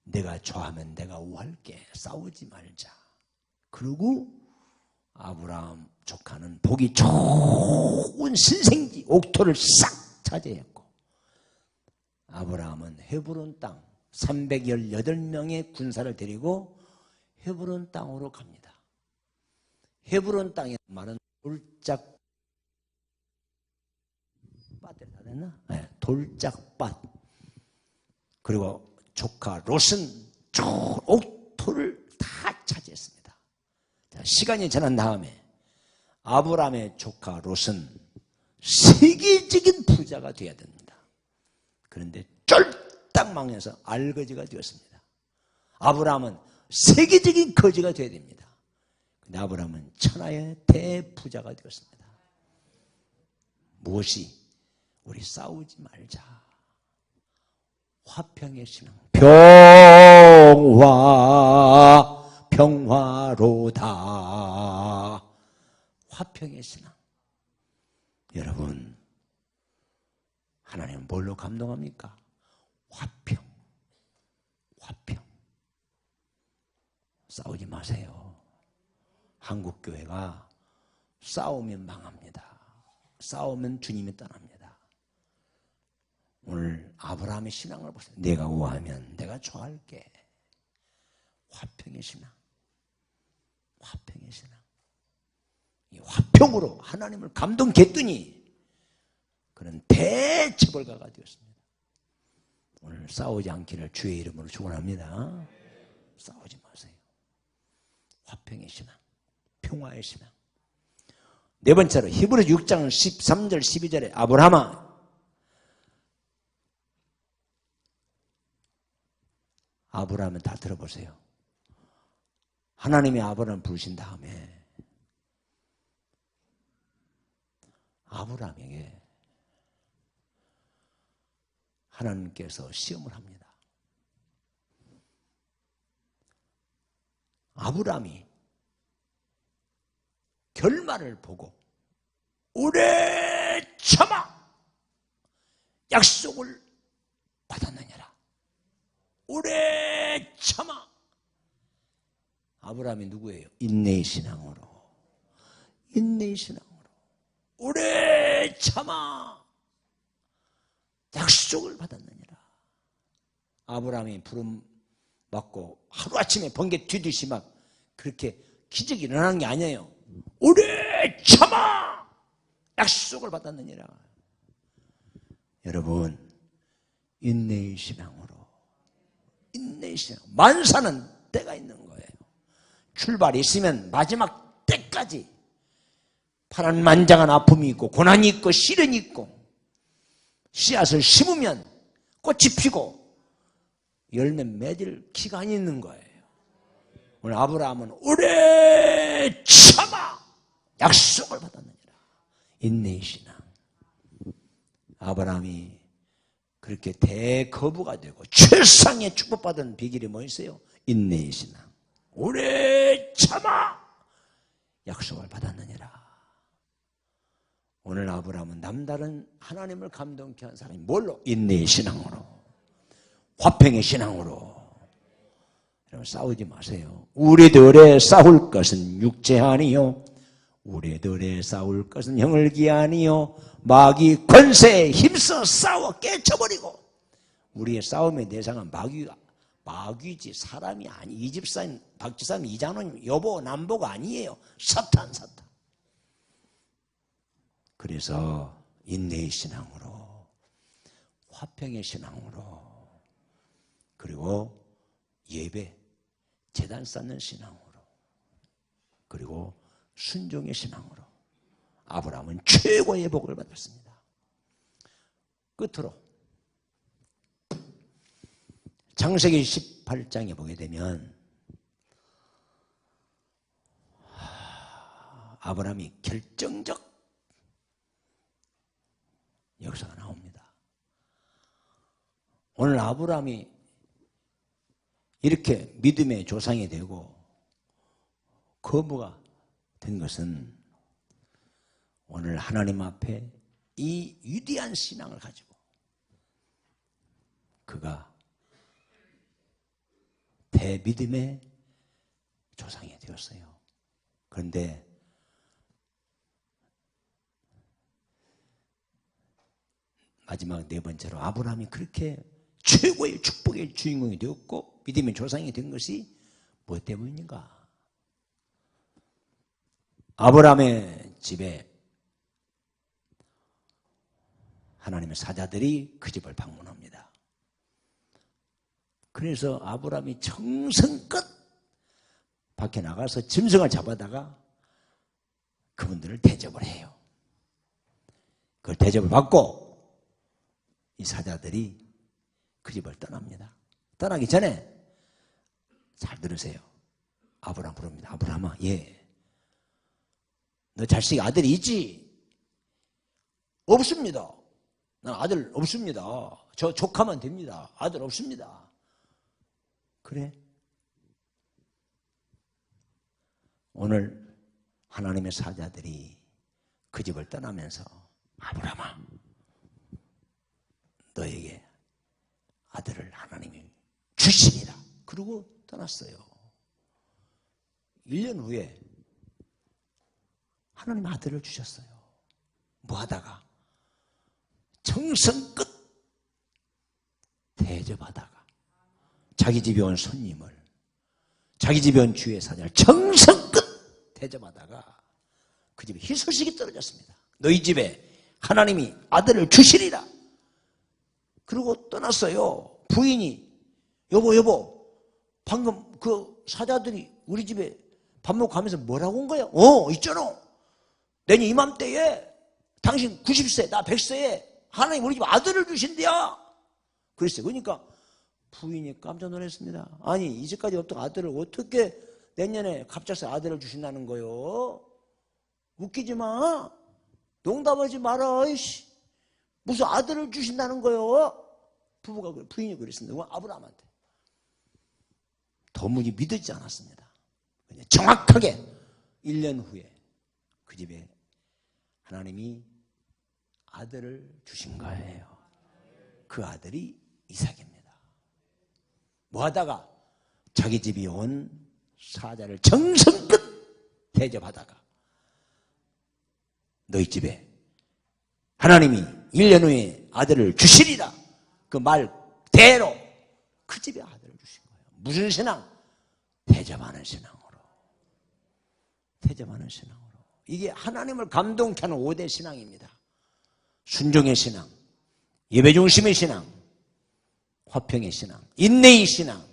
내가 좋아하면 내가 우할게. 싸우지 말자. 그리고 아브라함 조카는 보기 좋은 신생지 옥토를 싹 차지했고 아브라함은 헤브론 땅 318명의 군사를 데리고 헤브론 땅으로 갑니다. 헤브론 땅의 말은 돌짝밭 다 됐나? 네, 돌짝밭. 그리고 조카 롯은 저 옥토를 다 차지했습니다. 자, 시간이 지난 다음에 아브라함의 조카 롯은 세계적인 부자가 되어야 됩니다. 그런데 쫄딱 망해서 알거지가 되었습니다. 아브라함은 세계적인 거지가 되어야 됩니다. 근데 아브라함은 천하의 대부자가 되었습니다. 무엇이? 우리 싸우지 말자. 화평의 신앙. 평화로다. 화평의 신앙. 여러분, 하나님은 뭘로 감동합니까? 화평. 싸우지 마세요. 한국교회가 싸우면 망합니다. 싸우면 주님이 떠납니다. 오늘 아브라함의 신앙을 보세요. 내가 우하면 내가 좋아할게. 화평의 신앙. 이 화평으로 하나님을 감동했더니 그는 대처벌가가 되었습니다. 오늘 싸우지 않기를 주의 이름으로 축원합니다. 싸우지 마세요. 화평의 신앙, 평화의 신앙. 네 번째로 히브리서 6장 13절 12절에 아브라함은 다 들어보세요. 하나님이 아브라함을 부르신 다음에 아브라함에게 하나님께서 시험을 합니다. 아브라함이 결말을 보고 오래 참아 약속을 받았느니라. 오래 참아. 아브라함이 누구예요? 인내의 신앙으로 오래 참아 약속을 받았느니라. 아브라함이 부름 받고 하루아침에 번개 튀듯이 막 그렇게 기적이 일어나는 게 아니에요. 오래 참아 약속을 받았느니라. 여러분, 인내의 신앙으로 만사는 때가 있는 거예요. 출발이 있으면 마지막 때까지 파란만장한 아픔이 있고 고난이 있고 시련이 있고 씨앗을 심으면 꽃이 피고 열매 맺을 기간이 있는 거예요. 오늘 아브라함은 오래 참아 약속을 받았느니라. 인내의 신앙. 아브라함이 그렇게 대거부가 되고 최상의 축복받은 비결이 뭐 있어요? 인내의 신앙. 오래 참아 약속을 받았느니라. 오늘 아브라함은 남다른 하나님을 감동케 한 사람이 뭘로? 인내의 신앙으로, 화평의 신앙으로. 여러분, 싸우지 마세요. 우리들의 싸울 것은 육체 아니요 우리들의 싸울 것은 형을기 아니요 마귀 권세에 힘써 싸워 깨쳐버리고. 우리의 싸움의 대상은 마귀지 사람이 아니. 이 집사님, 박 집사님, 이장로님, 여보, 남보가 아니에요. 사탄. 그래서 인내의 신앙으로, 화평의 신앙으로, 그리고 예배, 제단 쌓는 신앙으로, 그리고 순종의 신앙으로 아브라함은 최고의 복을 받았습니다. 끝으로 창세기 18장에 보게 되면 아브라함이 결정적 역사가 나옵니다. 오늘 아브라함이 이렇게 믿음의 조상이 되고 거부가 된 것은 오늘 하나님 앞에 이 위대한 신앙을 가지고 그가 대믿음의 조상이 되었어요. 그런데 마지막 네 번째로 아브라함이 그렇게 최고의 축복의 주인공이 되었고 믿음의 조상이 된 것이 무엇 때문인가? 아브라함의 집에 하나님의 사자들이 그 집을 방문합니다. 그래서 아브라함이 정성껏 밖에 나가서 짐승을 잡아다가 그분들을 대접을 해요. 그걸 대접을 받고 이 사자들이 그 집을 떠납니다. 떠나기 전에 잘 들으세요. 아브라함 부릅니다. 아브라함아, 예. 너 자식 아들이 있지? 없습니다. 난 아들 없습니다. 저 조카만 됩니다. 아들 없습니다. 그래? 오늘 하나님의 사자들이 그 집을 떠나면서 아브라함아, 너에게 아들을 하나님이 주시리라. 그러고 떠났어요. 1년 후에 하나님 아들을 주셨어요. 뭐 하다가? 정성껏 대접하다가 자기 집에 온 손님을, 자기 집에 온 주의 사자를 정성껏 대접하다가 그 집에 희소식이 떨어졌습니다. 너희 집에 하나님이 아들을 주시리라. 그리고 떠났어요. 부인이 여보 방금 그 사자들이 우리 집에 밥 먹고 가면서 뭐라고 온 거야? 있잖아. 내년 이맘때에 당신 90세 나 100세에 하나님 우리 집 아들을 주신대야. 그랬어요. 그러니까 부인이 깜짝 놀랐습니다. 아니 이제까지 없던 아들을 어떻게 내년에 갑자기 아들을 주신다는 거요? 웃기지 마. 농담하지 마라. 무슨 아들을 주신다는 거요? 부인이 그랬습니다. 아브라함한테. 도무지 믿어지지 않았습니다. 정확하게 1년 후에 그 집에 하나님이 아들을 주신 거예요. 그 아들이 이삭입니다. 뭐 하다가? 자기 집이 온 사자를 정성껏 대접하다가 너희 집에 하나님이 1년 후에 아들을 주시리라. 그 말대로 그 집에 아들을 주신 거예요. 무슨 신앙? 대접하는 신앙으로. 대접하는 신앙으로. 이게 하나님을 감동케 하는 5대 신앙입니다. 순종의 신앙, 예배 중심의 신앙, 화평의 신앙, 인내의 신앙,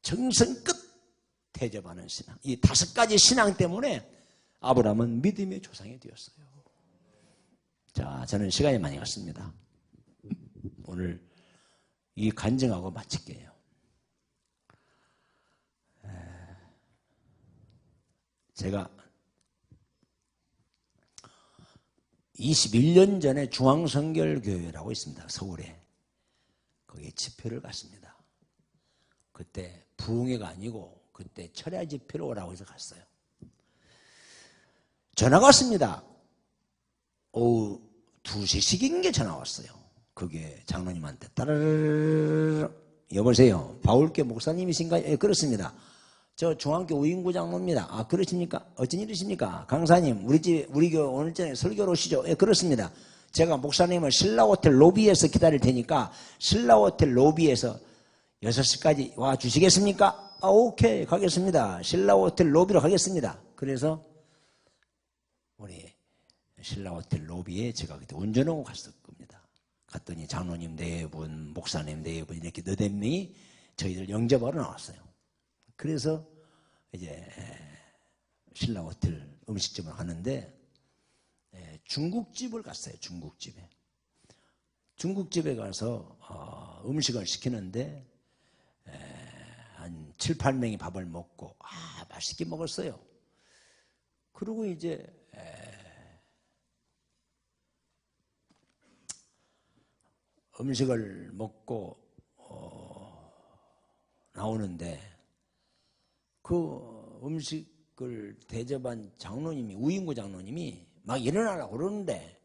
정성껏 대접하는 신앙. 이 5가지 신앙 때문에 아브라함은 믿음의 조상이 되었어요. 자, 저는 시간이 많이 갔습니다. 오늘 이 간증하고 마칠게요. 제가 21년 전에 중앙성결교회라고 있습니다. 서울에. 거기에 집회를 갔습니다. 그때 부흥회가 아니고 그때 철야 집회로 오라고 해서 갔어요. 전화가 왔습니다. 오후 2시씩인 게 전화 왔어요. 그게 장로님한테 따르르르. 여보세요. 바울교 목사님이신가요? 예, 그렇습니다. 저 중앙교 우인구 장로입니다. 아, 그러십니까? 어쩐 일이십니까? 강사님, 우리 교회 오늘 저녁에 설교로 오시죠? 예, 그렇습니다. 제가 목사님을 신라호텔 로비에서 기다릴 테니까 신라호텔 로비에서 6시까지 와 주시겠습니까? 아, 오케이, 가겠습니다. 신라호텔 로비로 가겠습니다. 그래서 우리 신라호텔 로비에 제가 그때 운전하고 갔을 겁니다. 갔더니 장로님 4분, 목사님 4분 이렇게 4명이 저희들 영접하러 나왔어요. 그래서 이제 신라호텔 음식점을 가는데 중국집을 갔어요. 중국집에 가서 음식을 시키는데 한 7, 8명이 밥을 먹고 맛있게 먹었어요. 그리고 이제 음식을 먹고 나오는데 그 음식을 대접한 장로님이, 우인구 장로님이 막 일어나라고 그러는데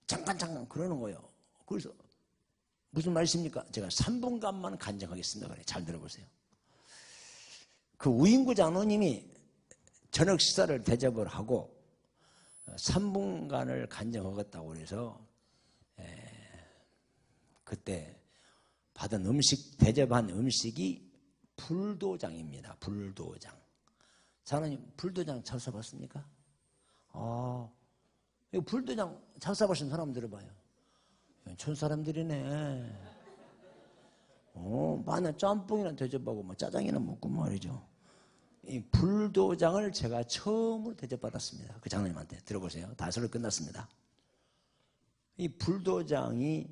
잠깐 그러는 거예요. 그래서 무슨 말씀입니까? 제가 3분간만 간증하겠습니다. 그래, 잘 들어보세요. 그 우인구 장로님이 저녁 식사를 대접을 하고 3분간을 간증하겠다고 그래서 그때 받은 음식, 대접한 음식이 불도장입니다. 불도장. 장로님, 불도장 찾아봤습니까? 이 불도장 잡숴보신 사람 들어봐요. 촌 사람들이네. 마늘 짬뽕이나 대접하고 뭐 짜장이나 먹고 말이죠. 이 불도장을 제가 처음으로 대접받았습니다. 그 장로님한테 들어보세요. 다 설교 끝났습니다. 이 불도장이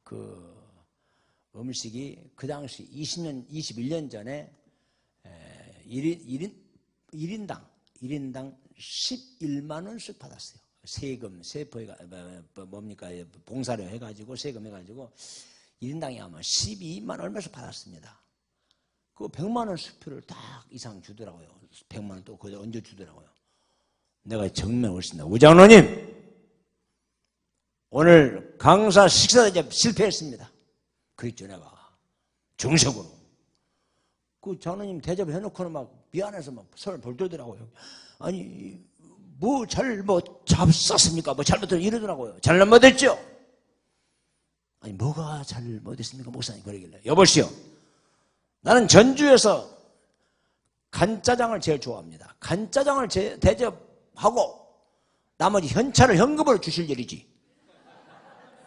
그 음식이 그 당시 21년 전에 1인당 11만 원씩 받았어요. 세금, 세포가 뭡니까? 봉사료 해가지고 세금 해가지고 1인당이 아마 12만 얼마씩 받았습니다. 그 100만 원 수표를 딱 이상 주더라고요. 100만 원 또 그걸 얹어 주더라고요. 내가 정말 옳습니다. 우장로님, 오늘 강사 식사 대접 실패했습니다. 그랬죠, 내가. 정석으로. 그 장로님 대접해놓고는 막 미안해서 막 손을 벌들더라고요. 아니, 뭐 잘못 잡쌌습니까? 뭐 잘못했 이러더라고요. 잘못했죠? 아니, 뭐가 잘못했습니까? 목사님 그러길래. 여보시오. 나는 전주에서 간짜장을 제일 좋아합니다. 간짜장을 대접하고 나머지 현찰을 현금으로 주실 일이지.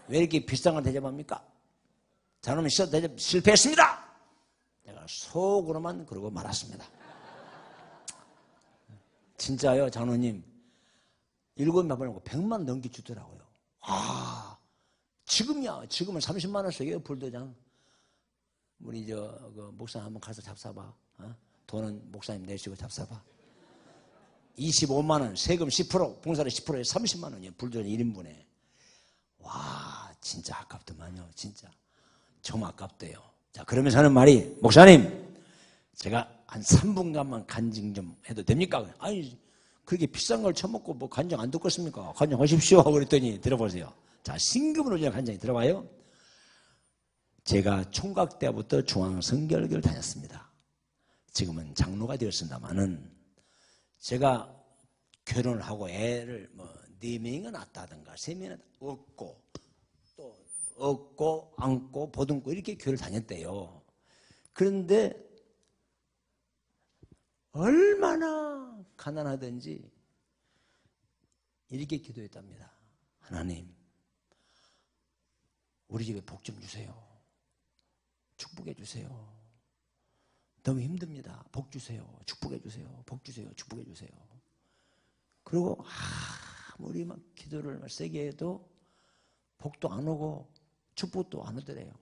왜 이렇게 비싼 걸 대접합니까? 장로님 식사 대접 실패했습니다. 내가 속으로만 그러고 말았습니다. 진짜요, 장로님. 7명 받으려고 100만 넘겨주더라고요. 지금은 30만 원 써요, 불도장. 우리 그 목사님 한번 가서 잡숴봐. 돈은 목사님 내시고 잡숴봐. 25만 원, 세금 10%, 봉사료 10%에 30만 원이에요. 불도장 1인분에. 와, 진짜 아깝더만요. 진짜. 정말 아깝대요. 자, 그러면서 하는 말이, 목사님, 제가 한 3분간만 간증 좀 해도 됩니까? 아니, 그렇게 비싼 걸 처먹고 뭐 간증 안 듣겠습니까? 간증하십시오. 그랬더니 들어보세요. 자, 신금으로 그냥 간증이 들어봐요. 제가 총각 때부터 중앙성결교를 다녔습니다. 지금은 장로가 되었습니다만은 제가 결혼을 하고 애를 뭐 4명이나 낳았다든가 3명이나 얻고 또 얻고 안고 보듬고 이렇게 교회를 다녔대요. 그런데 얼마나 가난하든지 이렇게 기도했답니다. 하나님, 우리 집에 복 좀 주세요. 축복해 주세요. 너무 힘듭니다. 복 주세요. 축복해 주세요. 복 주세요. 축복해 주세요. 그리고 아무리 막 기도를 막 세게 해도 복도 안 오고 축복도 안 오더래요.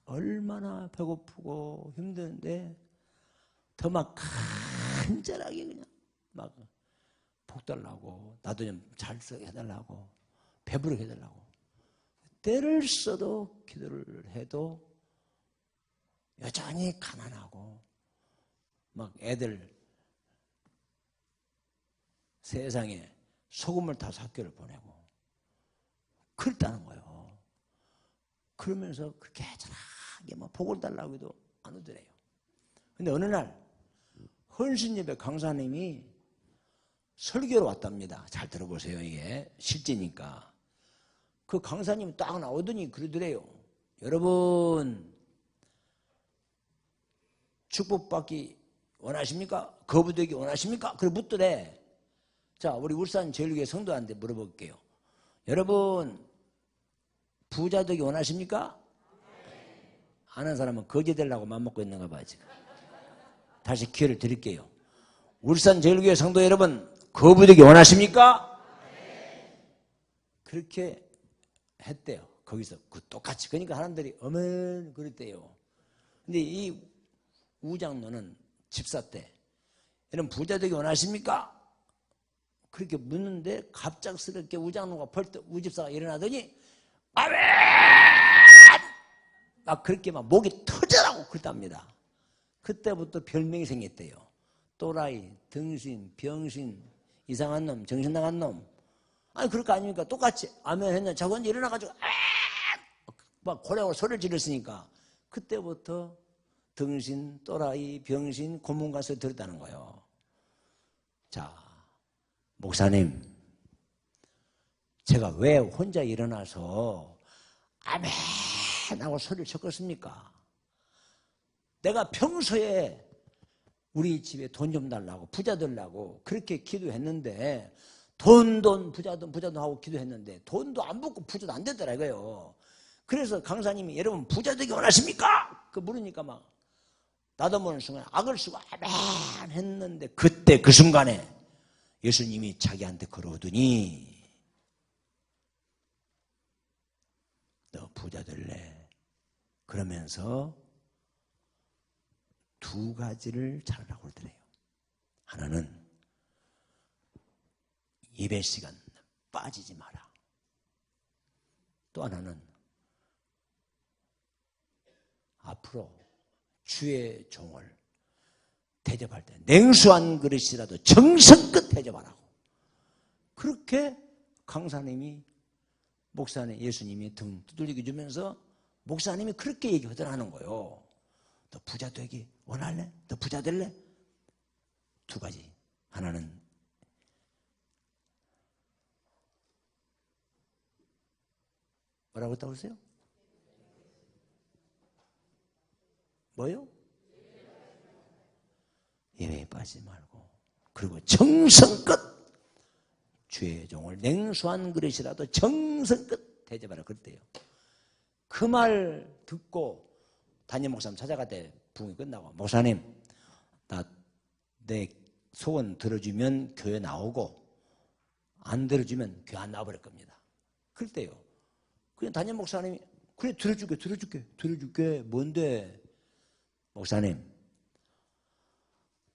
얼마나 배고프고 힘드는데 더 막 간절하게 그냥 막 복 달라고, 나도 좀 잘 쓰게 해달라고, 배부르게 해달라고. 때를 써도 기도를 해도 여전히 가난하고 막 애들 세상에 소금을 타서 학교를 보내고 그랬다는 거예요. 그러면서 그렇게 잘하게 막 복을 달라고 해도 안 오더래요. 근데 어느 날 헌신예배 강사님이 설교로 왔답니다. 잘 들어보세요. 이게 실제니까. 그 강사님이 딱 나오더니 그러더래요. 여러분, 축복받기 원하십니까? 거부되기 원하십니까? 그래 묻더래. 자, 우리 울산 제일교회 성도한테 물어볼게요. 여러분, 부자 되기 원하십니까? 아는 사람은 거지 되려고 맘먹고 있는가 봐요, 지금. 다시 기회를 드릴게요. 울산 제일교회 성도 여러분, 거부되기 원하십니까? 그렇게 했대요. 거기서 그 똑같이. 그러니까 사람들이 어머니 그랬대요. 근데 이 우장로는 집사 때 여러분 부자 되기 원하십니까? 그렇게 묻는데 갑작스럽게 우장로가 벌떡 우집사가 일어나더니 아멘! 막 그렇게 막 목이 터져라고 그랬답니다. 그때부터 별명이 생겼대요. 또라이, 등신, 병신, 이상한 놈, 정신 나간 놈. 아니 그럴 거 아닙니까? 똑같이 아멘 했냐? 자꾸 혼자 일어나가지고 막 고래고 소리를 지르으니까 그때부터 등신, 또라이, 병신, 고문관 소리 들었다는 거예요. 자, 목사님, 제가 왜 혼자 일어나서 아멘 하고 소리를 쳤겠습니까? 내가 평소에 우리 집에 돈 좀 달라고 부자 되려고 그렇게 기도했는데 돈 부자 하고 기도했는데 돈도 안 받고 부자도 안 되더라 이거요. 그래서 강사님이 여러분 부자 되기 원하십니까? 그 물으니까 막 나도 모르는 순간 악을 쓰고 아멘 했는데 그때 그 순간에 예수님이 자기한테 걸어오더니 너 부자 될래? 그러면서 두 가지를 잘하라고 그러더래요. 하나는 예배 시간 빠지지 마라. 또 하나는 앞으로 주의 종을 대접할 때 냉수한 그릇이라도 정성껏 대접하라고. 그렇게 강사님이 목사님 예수님이 등 두들겨 주면서 목사님이 그렇게 얘기하더라는 거예요. 너 부자 되기 원할래? 너 부자 될래? 두 가지. 하나는 뭐라고 했다고 그러세요? 뭐요? 예배에 빠지지 말고 그리고 정성껏 주의 종을 냉수한 그릇이라도 정성껏 대접하라 그랬대요. 그 말 듣고 담임 목사님 찾아가대 부흥이 끝나고 목사님 나 내 소원 들어주면 교회 나오고 안 들어주면 교회 안 나와버릴 겁니다. 그랬대요. 그냥 담임 목사님이 그래 들어줄게 뭔데? 목사님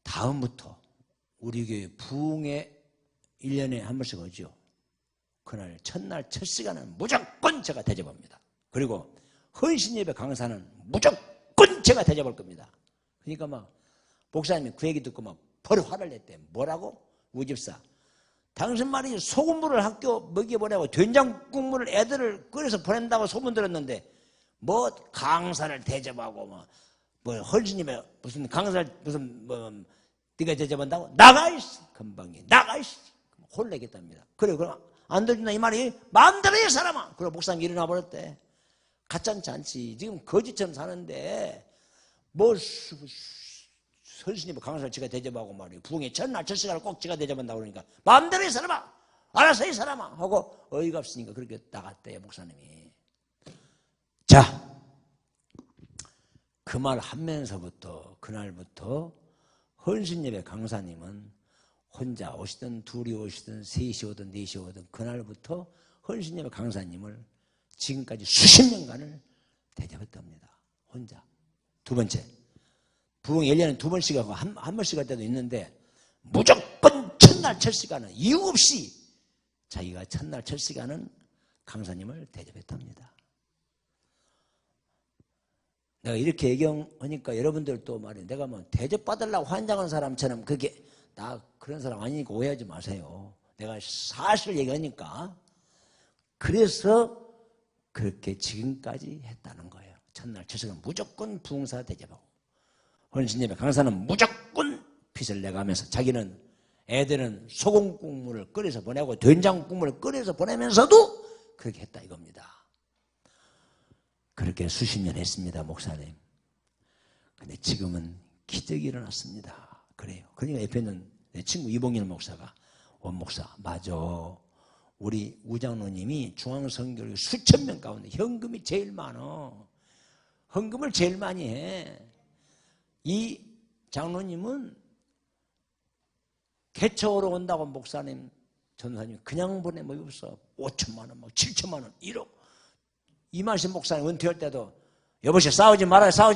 다음부터 우리 교회 부흥회 1년에 한 번씩 오죠. 그날 첫날 첫 시간은 무조건 제가 대접합니다. 그리고 헌신예배 강사는 무조건 제가 대접할 겁니다. 그러니까 막 목사님이 그 얘기 듣고 막 벌 화를 냈대. 뭐라고? 우리 집사 당신 말이 소금물을 학교 먹여보내고 된장국물을 애들을 끓여서 보낸다고 소문 들었는데 뭐 강사를 대접하고 뭐 헌신예배 무슨 강사를 무슨 네가 대접한다고? 나가 있어. 금방이 나가 있어. 혼내겠답니다. 그래 그럼 안 들어준다 이 말이 마음대로 해 사람아. 그리고 목사님이 일어나 버렸대. 가짜는 않지. 지금 거지처럼 사는데 뭐 선생님 강사를 지가 대접하고 말이에요. 부흥의 첫날 첫 시간을 꼭 지가 대접한다고 그러니까 마음대로 해 사람아. 알아서 해 사람아 하고 어이가 없으니까 그렇게 나갔대요 목사님이. 자, 그 말 하면서부터 그날부터 헌신예배 강사님은 혼자 오시든 둘이 오시든 셋이 오든 넷이 오든 그날부터 헌신예배 강사님을 지금까지 수십 년간을 대접했답니다. 혼자. 두 번째, 부흥 1년에 두 번씩 하고 한 번씩 할 때도 있는데 무조건 첫날 첫 시간은 이유 없이 자기가 첫날 첫 시간은 강사님을 대접했답니다. 내가 이렇게 얘기하니까 여러분들도 말이에요. 내가 뭐 대접받으려고 환장한 사람처럼 그게 나 그런 사람 아니니까 오해하지 마세요. 내가 사실을 얘기하니까 그래서 그렇게 지금까지 했다는 거예요. 첫날 첫 시간 무조건 부흥사 대접하고 헌신예배 강사는 무조건 빚을 내가면서 자기는 애들은 소금 국물을 끓여서 보내고 된장 국물을 끓여서 보내면서도 그렇게 했다 이겁니다. 그렇게 수십 년 했습니다, 목사님. 근데 지금은 기적이 일어났습니다. 그래요. 그러니까 옆에 있는 내 친구 이봉일 목사가 원 목사 맞아. 우리 우장로님이 중앙선교를 수천 명 가운데 현금이 제일 많어. 헌금을 제일 많이 해. 이 장로님은 개척으로 온다고 목사님, 전사님 그냥 보내면 없어. 5천만 원, 막 7천만 원, 1억. 이만식 목사님 은퇴할 때도 여보세요 싸우지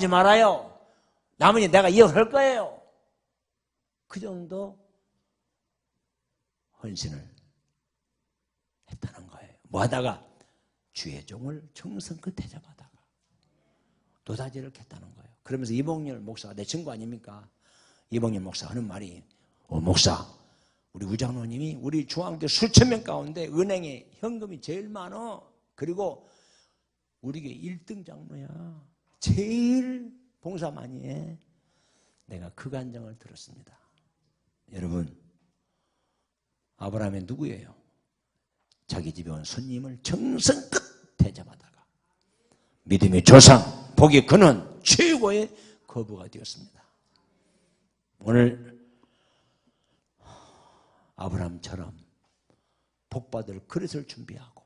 말아요. 나머지 내가 이어갈 거예요. 그 정도 헌신을 했다는 거예요. 뭐 하다가 주의 종을 정성껏 대접하다가 노다지를 했다는 거예요. 그러면서 이봉렬 목사가 내 친구 아닙니까? 이봉렬 목사가 하는 말이 목사 우리 우장로님이 우리 중앙교 수천 명 가운데 은행에 현금이 제일 많어. 그리고 우리 교회 1등 장로야. 제일 봉사 많이 해. 내가 그 간증을 들었습니다. 여러분 아브라함이 누구예요? 자기 집에 온 손님을 정성껏 대접하다가 믿음의 조상 복의 근원 최고의 거부가 되었습니다. 오늘 아브라함처럼 복받을 그릇을 준비하고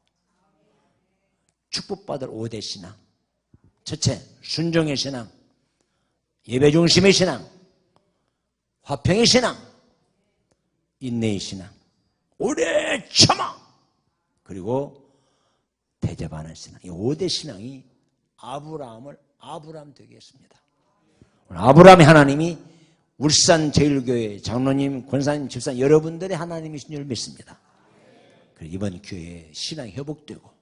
축복받을 5대 신앙. 첫째, 순종의 신앙, 예배 중심의 신앙, 화평의 신앙, 인내의 신앙, 오래 참아, 그리고 대접하는 신앙. 이 5대 신앙이 아브라함을 아브라함 되게 했습니다. 아브라함의 하나님이 울산 제일교회 장로님, 권사님, 집사님 여러분들의 하나님이신 줄 믿습니다. 그리고 이번 교회에 신앙이 회복되고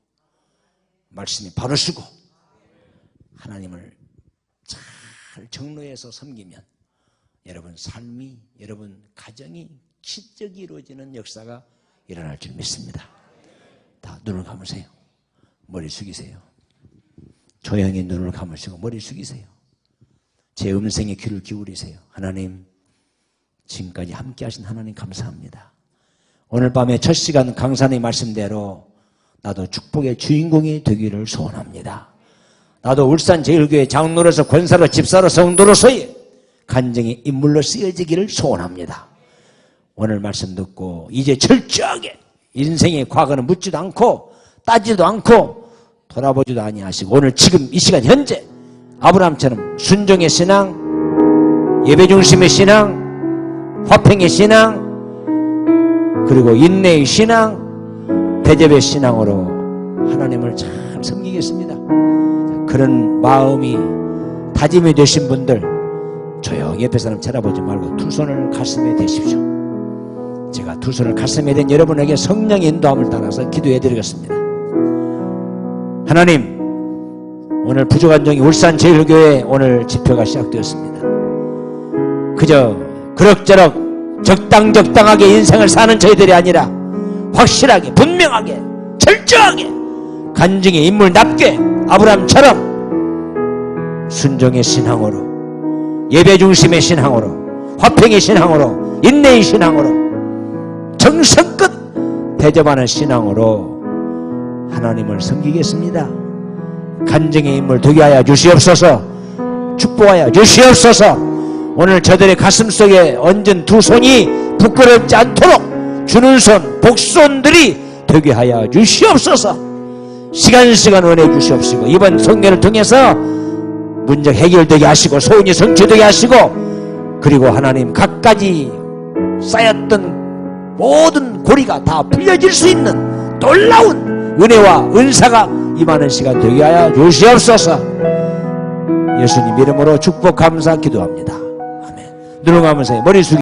말씀이 바로 서고 하나님을 잘 정로해서 섬기면 여러분 삶이, 여러분 가정이 기적이 이루어지는 역사가 일어날 줄 믿습니다. 다 눈을 감으세요. 머리 숙이세요. 조용히 눈을 감으시고 머리 숙이세요. 제 음성에 귀를 기울이세요. 하나님, 지금까지 함께 하신 하나님 감사합니다. 오늘 밤에 첫 시간 강산의 말씀대로 나도 축복의 주인공이 되기를 소원합니다. 나도 울산 제일교회 장로로서 권사로 집사로 성도로서의 간증의 인물로 쓰여지기를 소원합니다. 오늘 말씀 듣고 이제 철저하게 인생의 과거는 묻지도 않고 따지도 않고 돌아보지도 아니하시고 오늘 지금 이 시간 현재 아브라함처럼 순종의 신앙, 예배 중심의 신앙, 화평의 신앙, 그리고 인내의 신앙, 대접의 신앙으로 하나님을 잘 섬기겠습니다. 그런 마음이 다짐이 되신 분들 조용히 옆에 사람 쳐다보지 말고 두 손을 가슴에 대십시오. 제가 두 손을 가슴에 댄 여러분에게 성령의 인도함을 따라서 기도해 드리겠습니다. 하나님, 오늘 부족한 종이 울산 제일교회 오늘 집회가 시작되었습니다. 그저 그럭저럭 적당하게 인생을 사는 저희들이 아니라 확실하게 분명하게 철저하게 간증의 인물답게 아브라함처럼 순종의 신앙으로 예배 중심의 신앙으로 화평의 신앙으로 인내의 신앙으로 정성껏 대접하는 신앙으로 하나님을 섬기겠습니다. 간증의 인물 되게 하여 주시옵소서. 축복하여 주시옵소서. 오늘 저들의 가슴속에 얹은 두 손이 부끄럽지 않도록 주는 손, 복손들이 되게 하여 주시옵소서. 시간 은혜 주시옵시고 이번 성례를 통해서 문제 해결되게 하시고 소원이 성취되게 하시고 그리고 하나님 갖가지 쌓였던 모든 고리가 다 풀려질 수 있는 놀라운 은혜와 은사가 임하는 시간 되게 하여 주시옵소서. 예수님 이름으로 축복 감사 기도합니다. 아멘. 눈을 감으세요. 머리 숙이